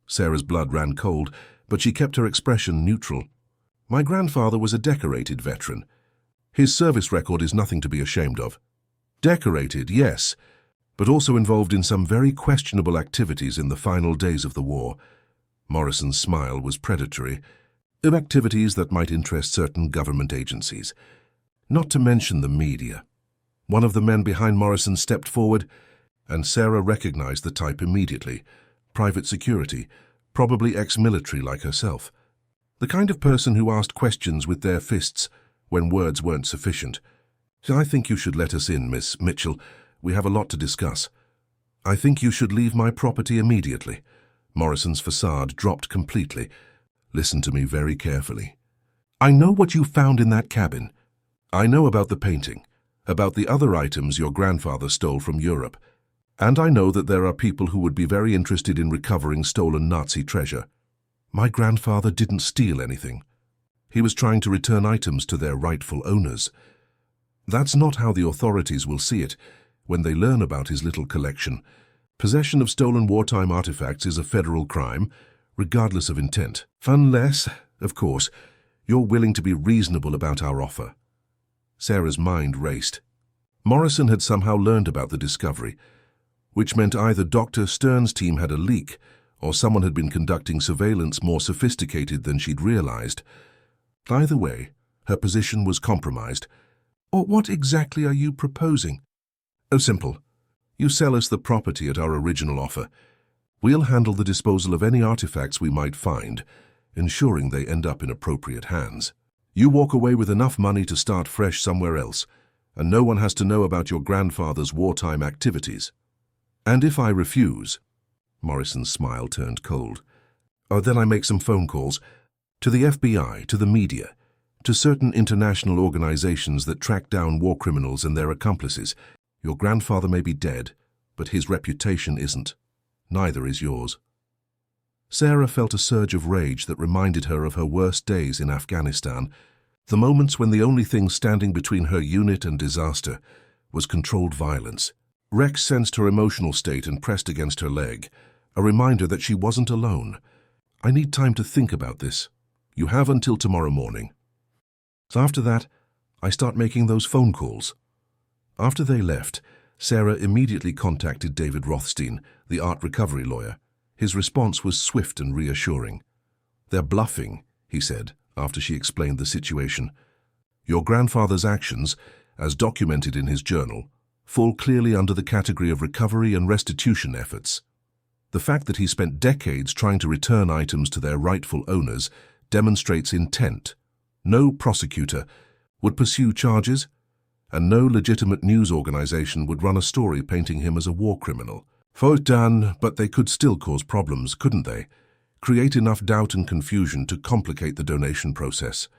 Speaker 1: Sarah's blood ran cold, but she kept her expression neutral. "My grandfather was a decorated veteran. His service record is nothing to be ashamed of. Decorated, yes, but also involved in some very questionable activities in the final days of the war." Morrison's smile was predatory. "Activities that might interest certain government agencies. Not to mention the media." One of the men behind Morrison stepped forward, and Sarah recognized the type immediately. Private security, probably ex-military like herself. The kind of person who asked questions with their fists when words weren't sufficient. "I think you should let us in, Miss Mitchell. We have a lot to discuss." "I think you should leave my property immediately." Morrison's facade dropped completely. "Listen to me very carefully. I know what you found in that cabin. I know about the painting, about the other items your grandfather stole from Europe, and I know that there are people who would be very interested in recovering stolen Nazi treasure. My grandfather didn't steal anything. He was trying to return items to their rightful owners. That's not how the authorities will see it when they learn about his little collection. Possession of stolen wartime artifacts is a federal crime, regardless of intent. Unless, of course, you're willing to be reasonable about our offer." Sarah's mind raced. Morrison had somehow learned about the discovery, which meant either Dr. Stern's team had a leak or someone had been conducting surveillance more sophisticated than she'd realized. Either way, her position was compromised. "Or what exactly are you proposing?" "Oh, simple. You sell us the property at our original offer. We'll handle the disposal of any artifacts we might find, ensuring they end up in appropriate hands. You walk away with enough money to start fresh somewhere else, and no one has to know about your grandfather's wartime activities. And if I refuse," Morrison's smile turned cold, "oh, then I make some phone calls to the FBI, to the media, to certain international organizations that track down war criminals and their accomplices. Your grandfather may be dead, but his reputation isn't. Neither is yours." Sarah felt a surge of rage that reminded her of her worst days in Afghanistan, the moments when the only thing standing between her unit and disaster was controlled violence. Rex sensed her emotional state and pressed against her leg, a reminder that she wasn't alone. "I need time to think about this. You have until tomorrow morning." So after that, I start making those phone calls. After they left, Sarah immediately contacted David Rothstein, the art recovery lawyer. His response was swift and reassuring. "They're bluffing," he said, after she explained the situation. "Your grandfather's actions, as documented in his journal, fall clearly under the category of recovery and restitution efforts. The fact that he spent decades trying to return items to their rightful owners demonstrates intent. No prosecutor would pursue charges, and no legitimate news organization would run a story painting him as a war criminal. Faute done, but they could still cause problems, couldn't they? Create enough doubt and confusion to complicate the donation process.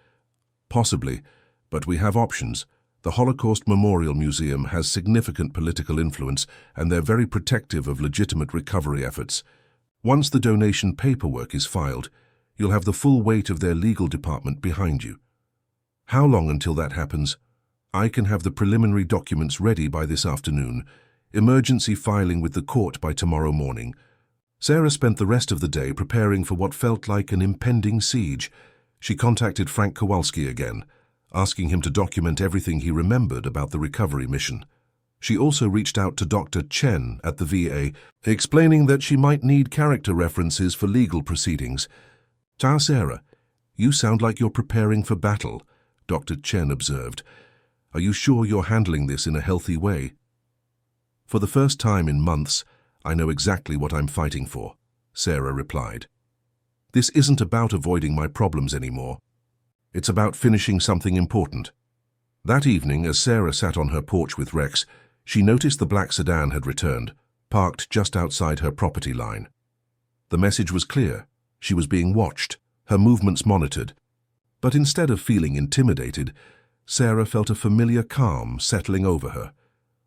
Speaker 1: Possibly, but we have options. The Holocaust Memorial Museum has significant political influence, and they're very protective of legitimate recovery efforts. Once the donation paperwork is filed, you'll have the full weight of their legal department behind you. How long until that happens? I can have the preliminary documents ready by this afternoon, emergency filing with the court by tomorrow morning." Sarah spent the rest of the day preparing for what felt like an impending siege. She contacted Frank Kowalski again, asking him to document everything he remembered about the recovery mission. She also reached out to Dr. Chen at the VA, explaining that she might need character references for legal proceedings. "Ciao, Sarah. You sound like you're preparing for battle," Dr. Chen observed. "Are you sure you're handling this in a healthy way?" "For the first time in months, I know exactly what I'm fighting for," Sarah replied. "This isn't about avoiding my problems anymore. It's about finishing something important." That evening, as Sarah sat on her porch with Rex, she noticed the black sedan had returned, parked just outside her property line. The message was clear. She was being watched, her movements monitored. But instead of feeling intimidated, Sarah felt a familiar calm settling over her,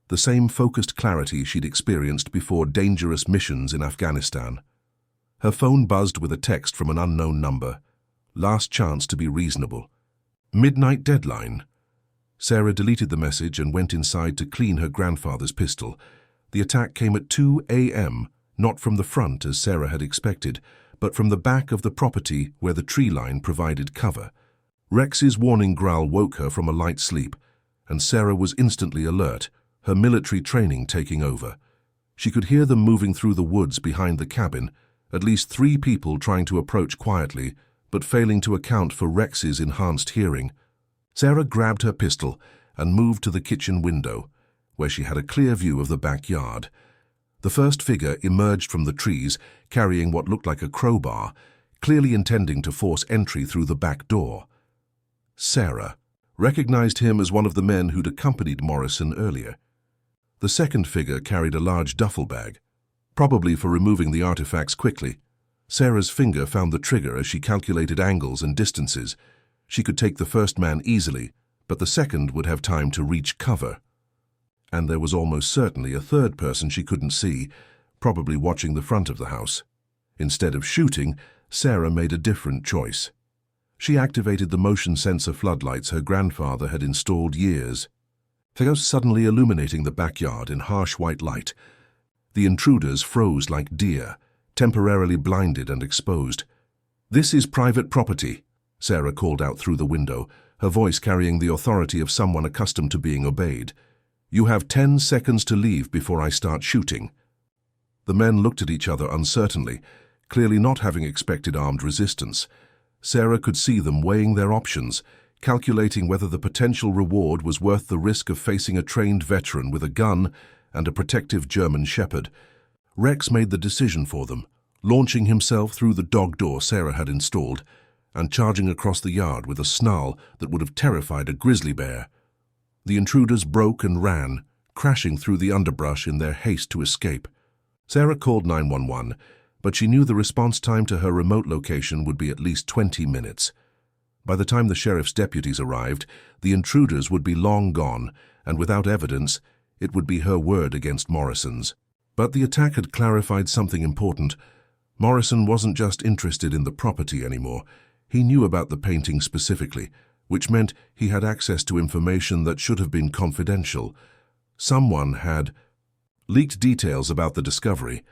Speaker 1: the same focused clarity she'd experienced before dangerous missions in Afghanistan. Her phone buzzed with a text from an unknown number. Last chance to be reasonable. Midnight deadline. Sarah deleted the message and went inside to clean her grandfather's pistol. The attack came at 2 a.m., not from the front as Sarah had expected, but from the back of the property where the tree line provided cover. Rex's warning growl woke her from a light sleep, and Sarah was instantly alert, her military training taking over. She could hear them moving through the woods behind the cabin, at least 3 people trying to approach quietly, but failing to account for Rex's enhanced hearing. Sarah grabbed her pistol and moved to the kitchen window, where she had a clear view of the backyard. The first figure emerged from the trees, carrying what looked like a crowbar, clearly intending to force entry through the back door. Sarah recognized him as one of the men who'd accompanied Morrison earlier. The second figure carried a large duffel bag, probably for removing the artifacts quickly. Sarah's finger found the trigger as she calculated angles and distances. She could take the first man easily, but the second would have time to reach cover. And there was almost certainly a third person she couldn't see, probably watching the front of the house. Instead of shooting, Sarah made a different choice. She activated the motion sensor floodlights her grandfather had installed years ago, suddenly illuminating the backyard in harsh white light. The intruders froze like deer, temporarily blinded and exposed. "This is private property," Sarah called out through the window, her voice carrying the authority of someone accustomed to being obeyed. "You have 10 seconds to leave before I start shooting." The men looked at each other uncertainly, clearly not having expected armed resistance. Sarah could see them weighing their options, calculating whether the potential reward was worth the risk of facing a trained veteran with a gun and a protective German shepherd. Rex made the decision for them, launching himself through the dog door Sarah had installed and charging across the yard with a snarl that would have terrified a grizzly bear. The intruders broke and ran, crashing through the underbrush in their haste to escape. Sarah called 911, but she knew the response time to her remote location would be at least 20 minutes. By the time the sheriff's deputies arrived, the intruders would be long gone, and without evidence, it would be her word against Morrison's. But the attack had clarified something important. Morrison wasn't just interested in the property anymore. He knew about the painting specifically, which meant he had access to information that should have been confidential. Someone had leaked details about the discovery,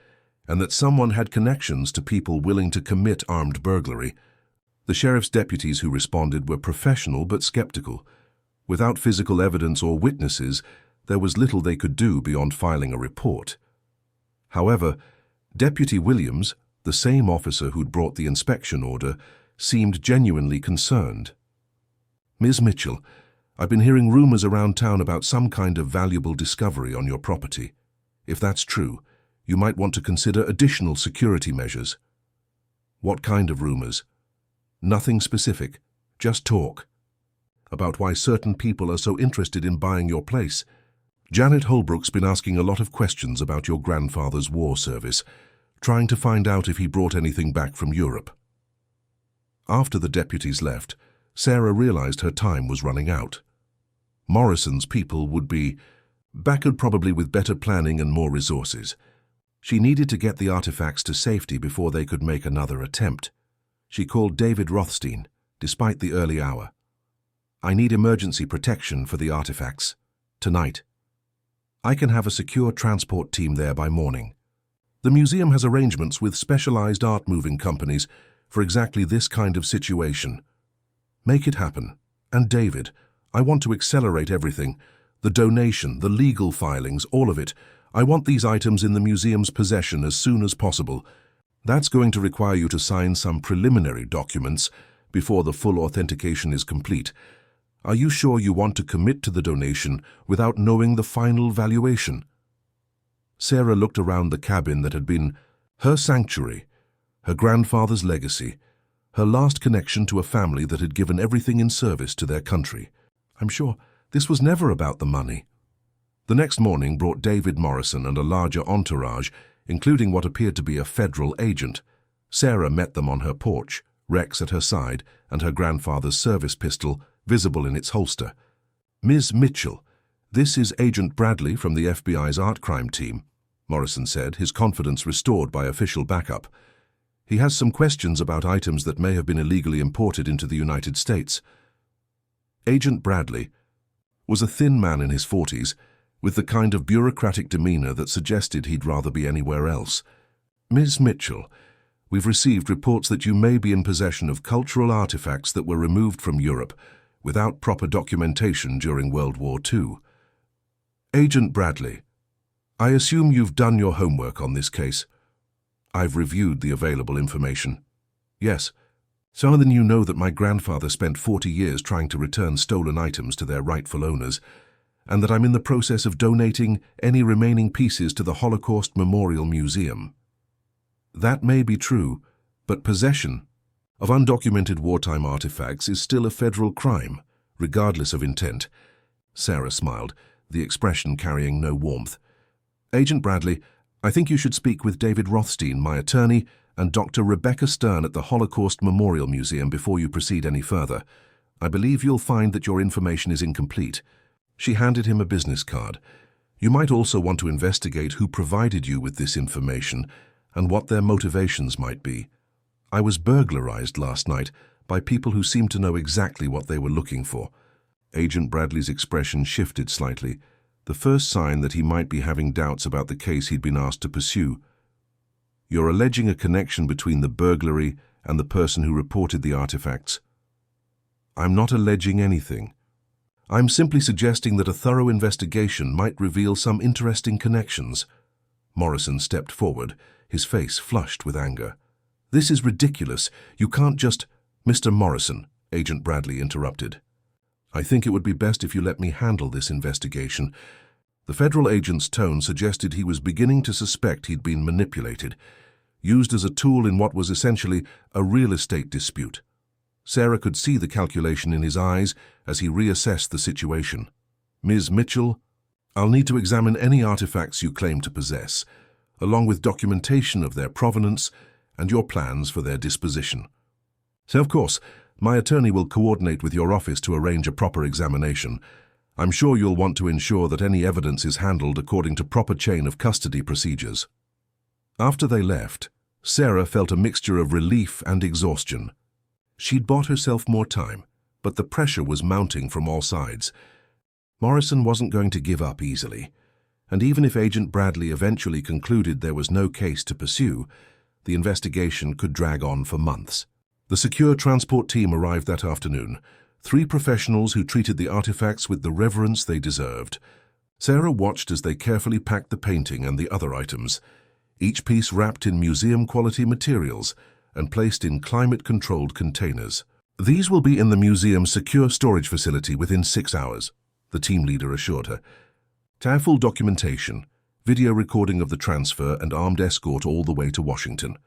Speaker 1: and that someone had connections to people willing to commit armed burglary. The sheriff's deputies who responded were professional but skeptical. Without physical evidence or witnesses, there was little they could do beyond filing a report. However, Deputy Williams, the same officer who'd brought the inspection order, seemed genuinely concerned. "Ms. Mitchell, I've been hearing rumors around town about some kind of valuable discovery on your property. If that's true, you might want to consider additional security measures." "What kind of rumors?" "Nothing specific, just talk. About why certain people are so interested in buying your place. Janet Holbrook's been asking a lot of questions about your grandfather's war service, trying to find out if he brought anything back from Europe." After the deputies left, Sarah realized her time was running out. Morrison's people would be back, probably with better planning and more resources. She needed to get the artifacts to safety before they could make another attempt. She called David Rothstein, despite the early hour. "I need emergency protection for the artifacts. Tonight. I can have a secure transport team there by morning. The museum has arrangements with specialized art-moving companies for exactly this kind of situation. Make it happen. And David, I want to accelerate everything. The donation, the legal filings, all of it. I want these items in the museum's possession as soon as possible. That's going to require you to sign some preliminary documents before the full authentication is complete. Are you sure you want to commit to the donation without knowing the final valuation? Sarah looked around the cabin that had been her sanctuary, her grandfather's legacy, her last connection to a family that had given everything in service to their country. I'm sure this was never about the money. The next morning brought David Morrison and a larger entourage, including what appeared to be a federal agent. Sarah met them on her porch, Rex at her side, and her grandfather's service pistol visible in its holster. Ms. Mitchell, this is Agent Bradley from the FBI's art crime team, Morrison said, his confidence restored by official backup. He has some questions about items that may have been illegally imported into the United States. Agent Bradley was a thin man in his 40s, with the kind of bureaucratic demeanor that suggested he'd rather be anywhere else. Ms. Mitchell, we've received reports that you may be in possession of cultural artifacts that were removed from Europe without proper documentation during World War II. Agent Bradley, I assume you've done your homework on this case. I've reviewed the available information. Yes, so then you know that my grandfather spent 40 years trying to return stolen items to their rightful owners, and that I'm in the process of donating any remaining pieces to the Holocaust Memorial Museum. That may be true, but possession of undocumented wartime artifacts is still a federal crime, regardless of intent. Sarah smiled, the expression carrying no warmth. Agent Bradley, I think you should speak with David Rothstein, my attorney, and Dr. Rebecca Stern at the Holocaust Memorial Museum before you proceed any further. I believe you'll find that your information is incomplete. She handed him a business card. You might also want to investigate who provided you with this information and what their motivations might be. I was burglarized last night by people who seemed to know exactly what they were looking for. Agent Bradley's expression shifted slightly, the first sign that he might be having doubts about the case he'd been asked to pursue. You're alleging a connection between the burglary and the person who reported the artifacts. I'm not alleging anything. I'm simply suggesting that a thorough investigation might reveal some interesting connections. Morrison stepped forward, his face flushed with anger. This is ridiculous. You can't just— Mr. Morrison, Agent Bradley interrupted. I think it would be best if you let me handle this investigation. The federal agent's tone suggested he was beginning to suspect he'd been manipulated, used as a tool in what was essentially a real estate dispute. Sarah could see the calculation in his eyes as he reassessed the situation. Ms. Mitchell, I'll need to examine any artifacts you claim to possess, along with documentation of their provenance and your plans for their disposition. So, of course, my attorney will coordinate with your office to arrange a proper examination. I'm sure you'll want to ensure that any evidence is handled according to proper chain of custody procedures. After they left, Sarah felt a mixture of relief and exhaustion. She'd bought herself more time, but the pressure was mounting from all sides. Morrison wasn't going to give up easily, and even if Agent Bradley eventually concluded there was no case to pursue, the investigation could drag on for months. The secure transport team arrived that afternoon, 3 professionals who treated the artifacts with the reverence they deserved. Sarah watched as they carefully packed the painting and the other items, each piece wrapped in museum-quality materials and placed in climate-controlled containers. These will be in the museum's secure storage facility within 6 hours, the team leader assured her. To have full documentation, video recording of the transfer and armed escort all the way to Washington.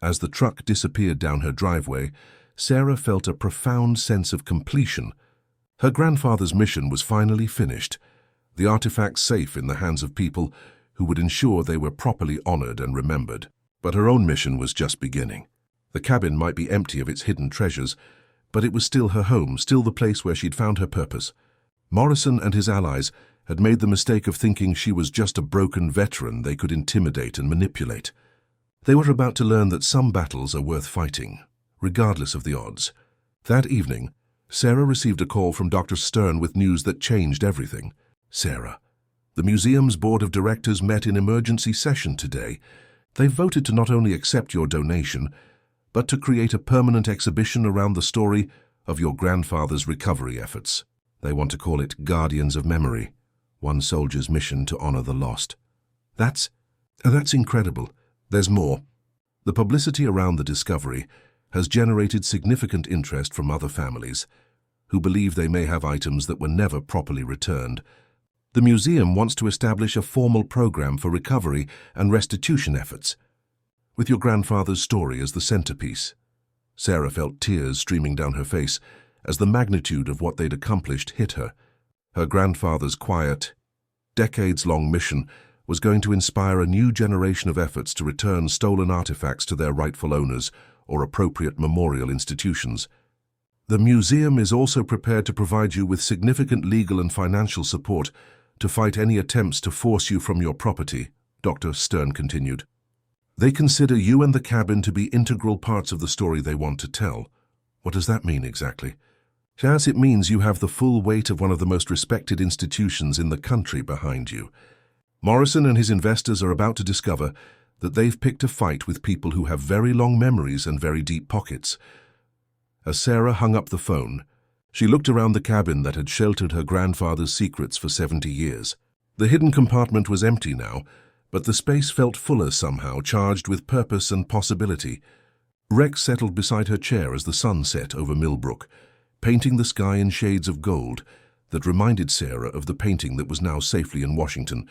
Speaker 1: As the truck disappeared down her driveway, Sarah felt a profound sense of completion. Her grandfather's mission was finally finished, the artifacts safe in the hands of people who would ensure they were properly honored and remembered. But her own mission was just beginning. The cabin might be empty of its hidden treasures, but it was still her home, still the place where she'd found her purpose. Morrison and his allies had made the mistake of thinking she was just a broken veteran they could intimidate and manipulate. They were about to learn that some battles are worth fighting, regardless of the odds. That evening, Sarah received a call from Dr. Stern with news that changed everything. Sarah, the museum's board of directors met in emergency session today. They voted to not only accept your donation, but to create a permanent exhibition around the story of your grandfather's recovery efforts. They want to call it Guardians of Memory, one soldier's mission to honor the lost. That's incredible. There's more. The publicity around the discovery has generated significant interest from other families who believe they may have items that were never properly returned. The museum wants to establish a formal program for recovery and restitution efforts, with your grandfather's story as the centerpiece. Sarah felt tears streaming down her face as the magnitude of what they'd accomplished hit her. Her grandfather's quiet, decades-long mission was going to inspire a new generation of efforts to return stolen artifacts to their rightful owners or appropriate memorial institutions. The museum is also prepared to provide you with significant legal and financial support to fight any attempts to force you from your property, Dr. Stern continued. They consider you and the cabin to be integral parts of the story they want to tell. What does that mean exactly? Yes, it means you have the full weight of one of the most respected institutions in the country behind you. Morrison and his investors are about to discover that they've picked a fight with people who have very long memories and very deep pockets. As Sarah hung up the phone, she looked around the cabin that had sheltered her grandfather's secrets for 70 years. The hidden compartment was empty now, but the space felt fuller somehow, charged with purpose and possibility. Rex settled beside her chair as the sun set over Millbrook, painting the sky in shades of gold that reminded Sarah of the painting that was now safely in Washington.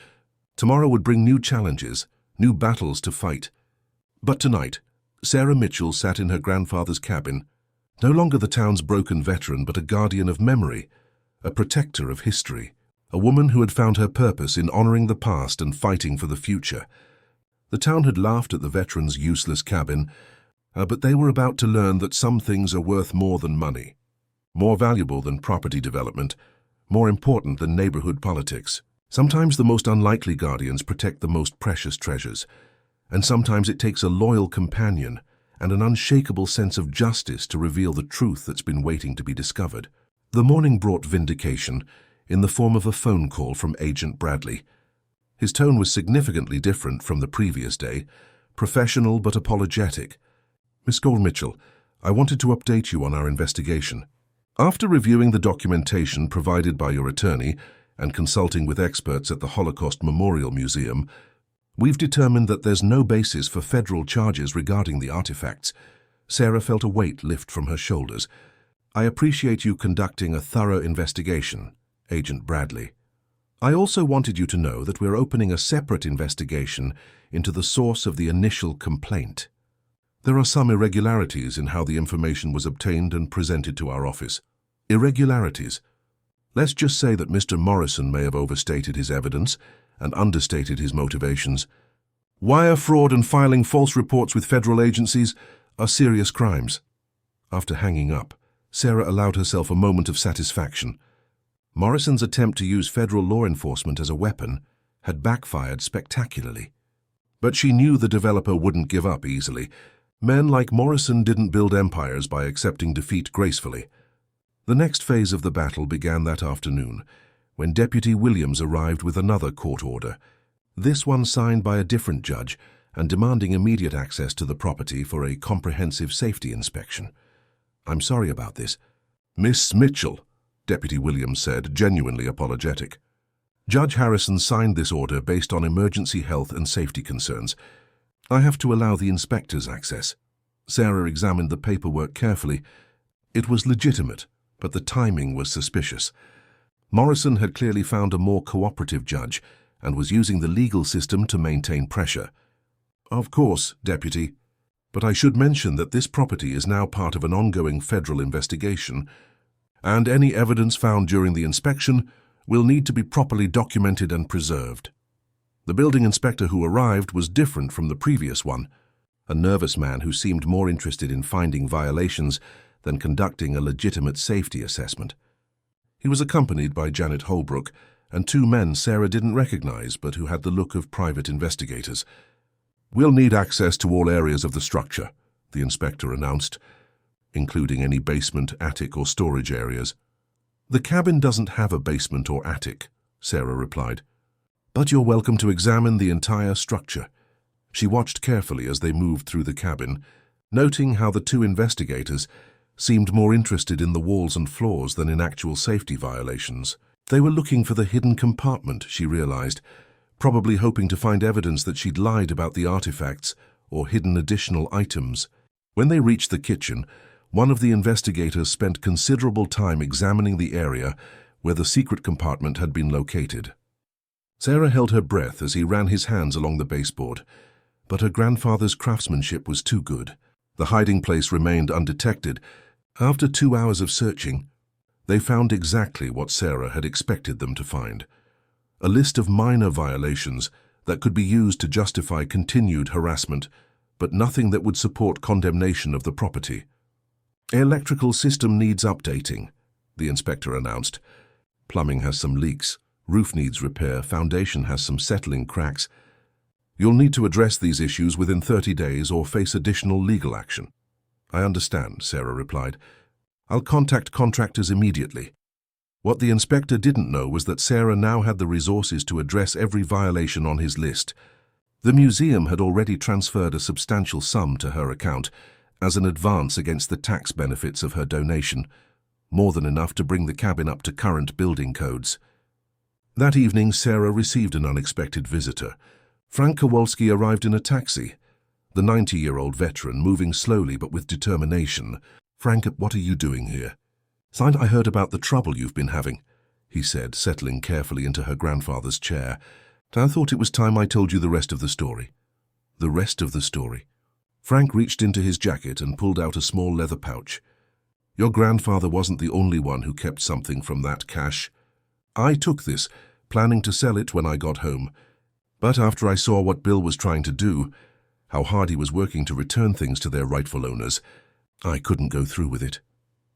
Speaker 1: Tomorrow would bring new challenges, new battles to fight. But tonight, Sarah Mitchell sat in her grandfather's cabin, no longer the town's broken veteran, but a guardian of memory, a protector of history, a woman who had found her purpose in honoring the past and fighting for the future. The town had laughed at the veteran's useless cabin, but they were about to learn that some things are worth more than money, more valuable than property development, more important than neighborhood politics. Sometimes the most unlikely guardians protect the most precious treasures, and sometimes it takes a loyal companion and an unshakable sense of justice to reveal the truth that's been waiting to be discovered. The morning brought vindication in the form of a phone call from Agent Bradley. His tone was significantly different from the previous day, professional but apologetic. Miss Gold-Mitchell, I wanted to update you on our investigation. After reviewing the documentation provided by your attorney and consulting with experts at the Holocaust Memorial Museum, we've determined that there's no basis for federal charges regarding the artifacts. Sarah felt a weight lift from her shoulders. I appreciate you conducting a thorough investigation, Agent Bradley. I also wanted you to know that we're opening a separate investigation into the source of the initial complaint. There are some irregularities in how the information was obtained and presented to our office. Irregularities. Let's just say that Mr. Morrison may have overstated his evidence and understated his motivations. Wire fraud and filing false reports with federal agencies are serious crimes. After hanging up, Sarah allowed herself a moment of satisfaction. Morrison's attempt to use federal law enforcement as a weapon had backfired spectacularly. But she knew the developer wouldn't give up easily. Men like Morrison didn't build empires by accepting defeat gracefully. The next phase of the battle began that afternoon, when Deputy Williams arrived with another court order, this one signed by a different judge and demanding immediate access to the property for a comprehensive safety inspection. I'm sorry about this. Miss Mitchell, Deputy Williams said, genuinely apologetic. Judge Harrison signed this order based on emergency health and safety concerns. I have to allow the inspectors access. Sarah examined the paperwork carefully. It was legitimate, but the timing was suspicious. Morrison had clearly found a more cooperative judge and was using the legal system to maintain pressure. Of course, Deputy, but I should mention that this property is now part of an ongoing federal investigation, and any evidence found during the inspection will need to be properly documented and preserved. The building inspector who arrived was different from the previous one, a nervous man who seemed more interested in finding violations than conducting a legitimate safety assessment. He was accompanied by Janet Holbrook and two men Sarah didn't recognize but who had the look of private investigators. We'll need access to all areas of the structure, the inspector announced, including any basement, attic, or storage areas. The cabin doesn't have a basement or attic, Sarah replied, but you're welcome to examine the entire structure. She watched carefully as they moved through the cabin, noting how the two investigators seemed more interested in the walls and floors than in actual safety violations. They were looking for the hidden compartment, she realized, probably hoping to find evidence that she'd lied about the artifacts or hidden additional items. When they reached the kitchen, one of the investigators spent considerable time examining the area where the secret compartment had been located. Sarah held her breath as he ran his hands along the baseboard, but her grandfather's craftsmanship was too good. The hiding place remained undetected. After 2 hours of searching, they found exactly what Sarah had expected them to find: a list of minor violations that could be used to justify continued harassment, but nothing that would support condemnation of the property. "Electrical system needs updating," the inspector announced. "Plumbing has some leaks, roof needs repair, foundation has some settling cracks. You'll need to address these issues within 30 days or face additional legal action." "I understand," Sarah replied. "I'll contact contractors immediately." What the inspector didn't know was that Sarah now had the resources to address every violation on his list. The museum had already transferred a substantial sum to her account as an advance against the tax benefits of her donation, more than enough to bring the cabin up to current building codes. That evening, Sarah received an unexpected visitor. Frank Kowalski arrived in a taxi, the 90-year-old veteran moving slowly but with determination. "Frank, what are you doing here?" "I heard about the trouble you've been having," he said, settling carefully into her grandfather's chair. "I thought it was time I told you the rest of the story." "The rest of the story?" Frank reached into his jacket and pulled out a small leather pouch. "Your grandfather wasn't the only one who kept something from that cache. I took this, planning to sell it when I got home. But after I saw what Bill was trying to do, how hard he was working to return things to their rightful owners, I couldn't go through with it."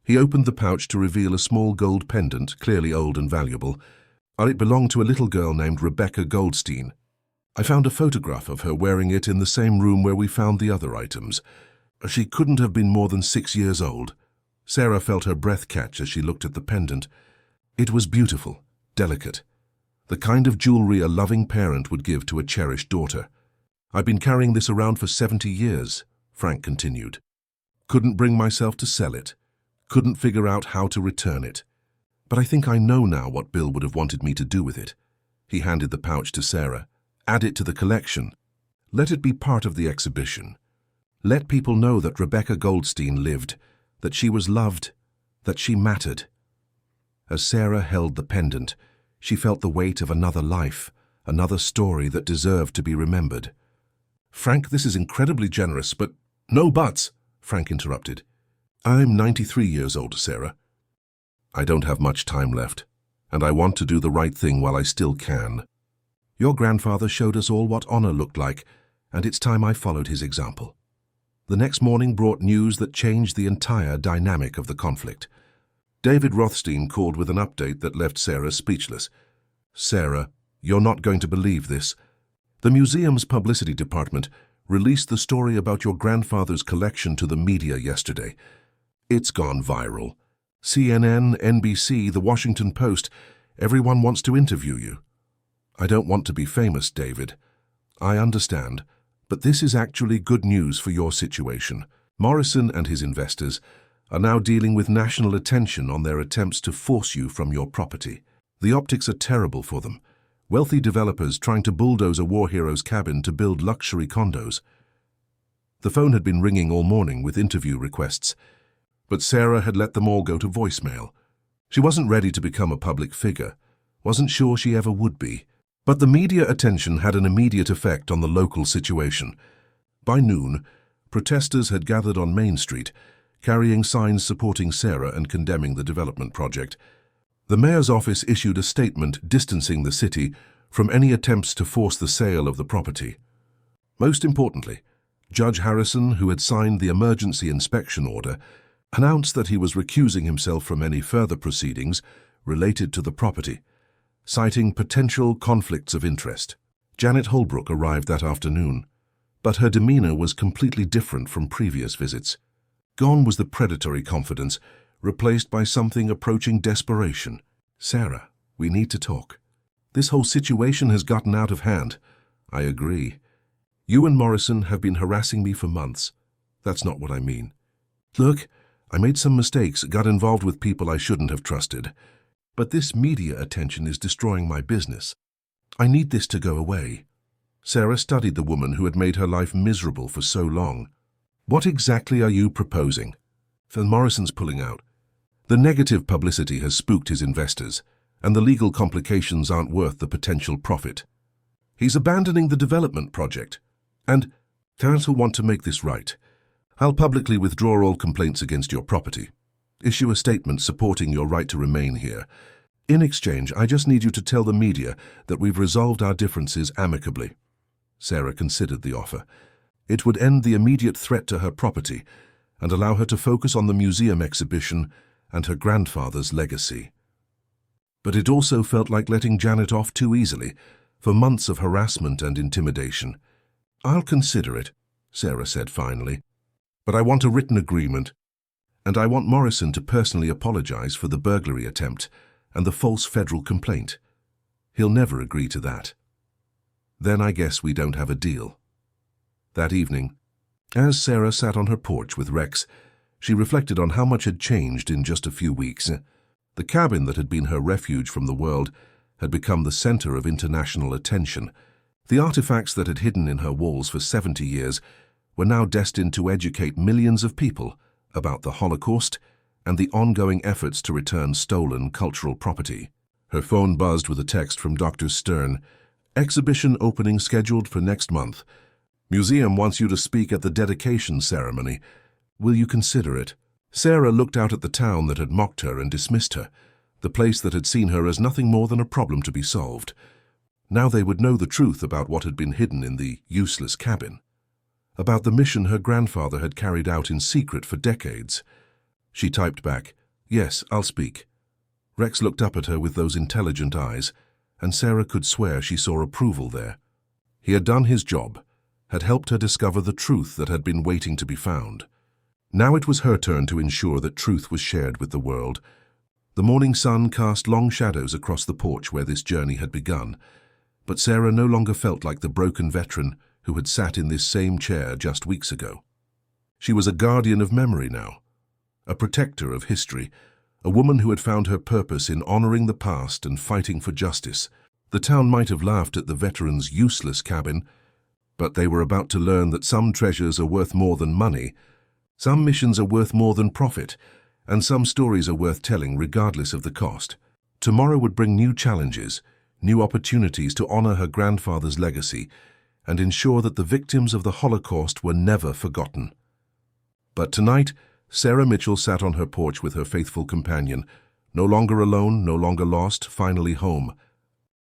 Speaker 1: He opened the pouch to reveal a small gold pendant, clearly old and valuable. It belonged to a little girl named Rebecca Goldstein. I found a photograph of her wearing it in the same room where we found the other items. She couldn't have been more than 6 years old. Sarah felt her breath catch as she looked at the pendant. It was beautiful, delicate, the kind of jewelry a loving parent would give to a cherished daughter. "I've been carrying this around for 70 years, Frank continued. "Couldn't bring myself to sell it. Couldn't figure out how to return it. But I think I know now what Bill would have wanted me to do with it." He handed the pouch to Sarah. "Add it to the collection. Let it be part of the exhibition. Let people know that Rebecca Goldstein lived, that she was loved, that she mattered." As Sarah held the pendant, she felt the weight of another life, another story that deserved to be remembered. "Frank, this is incredibly generous, but—" "No buts," Frank interrupted. "I'm 93 years old, Sarah. I don't have much time left, and I want to do the right thing while I still can. Your grandfather showed us all what honor looked like, and it's time I followed his example." The next morning brought news that changed the entire dynamic of the conflict. David Rothstein called with an update that left Sarah speechless. "Sarah, you're not going to believe this. The museum's publicity department released the story about your grandfather's collection to the media yesterday. It's gone viral. CNN, NBC, The Washington Post, everyone wants to interview you." "I don't want to be famous, David. I understand, but this is actually good news for your situation. Morrison and his investors are now dealing with national attention on their attempts to force you from your property. The optics are terrible for them. Wealthy developers trying to bulldoze a war hero's cabin to build luxury condos." The phone had been ringing all morning with interview requests, but Sarah had let them all go to voicemail. She wasn't ready to become a public figure, wasn't sure she ever would be. But the media attention had an immediate effect on the local situation. By noon, protesters had gathered on Main Street, carrying signs supporting Sarah and condemning the development project. The mayor's office issued a statement distancing the city from any attempts to force the sale of the property. Most importantly, Judge Harrison, who had signed the emergency inspection order, announced that he was recusing himself from any further proceedings related to the property, citing potential conflicts of interest. Janet Holbrook arrived that afternoon, but her demeanor was completely different from previous visits. Gone was the predatory confidence, replaced by something approaching desperation. "Sarah, we need to talk. This whole situation has gotten out of hand." "I agree. You and Morrison have been harassing me for months. That's not what I mean. Look, I made some mistakes, got involved with people I shouldn't have trusted. But this media attention is destroying my business. I need this to go away." Sarah studied the woman who had made her life miserable for so long. "What exactly are you proposing?" "Phil Morrison's pulling out. The negative publicity has spooked his investors, and the legal complications aren't worth the potential profit. He's abandoning the development project, and Terence will want to make this right. I'll publicly withdraw all complaints against your property. Issue a statement supporting your right to remain here. In exchange, I just need you to tell the media that we've resolved our differences amicably." Sarah considered the offer. It would end the immediate threat to her property and allow her to focus on the museum exhibition and her grandfather's legacy. But it also felt like letting Janet off too easily for months of harassment and intimidation. "I'll consider it," Sarah said finally. "But I want a written agreement, and I want Morrison to personally apologize for the burglary attempt and the false federal complaint. He'll never agree to that. Then I guess we don't have a deal." That evening, as Sarah sat on her porch with Rex, she reflected on how much had changed in just a few weeks. The cabin that had been her refuge from the world had become the center of international attention. The artifacts that had hidden in her walls for 70 years were now destined to educate millions of people about the Holocaust and the ongoing efforts to return stolen cultural property. Her phone buzzed with a text from Dr. Stern. "Exhibition opening scheduled for next month. Museum wants you to speak at the dedication ceremony. Will you consider it?" Sarah looked out at the town that had mocked her and dismissed her, the place that had seen her as nothing more than a problem to be solved. Now they would know the truth about what had been hidden in the useless cabin, about the mission her grandfather had carried out in secret for decades. She typed back, "Yes, I'll speak." Rex looked up at her with those intelligent eyes, and Sarah could swear she saw approval there. He had done his job, had helped her discover the truth that had been waiting to be found. Now it was her turn to ensure that truth was shared with the world. The morning sun cast long shadows across the porch where this journey had begun, but Sarah no longer felt like the broken veteran who had sat in this same chair just weeks ago. She was a guardian of memory now, a protector of history, a woman who had found her purpose in honoring the past and fighting for justice. The town might have laughed at the veteran's useless cabin, but they were about to learn that some treasures are worth more than money, some missions are worth more than profit, and some stories are worth telling regardless of the cost. Tomorrow would bring new challenges, new opportunities to honor her grandfather's legacy and ensure that the victims of the Holocaust were never forgotten. But tonight, Sarah Mitchell sat on her porch with her faithful companion, no longer alone, no longer lost, finally home.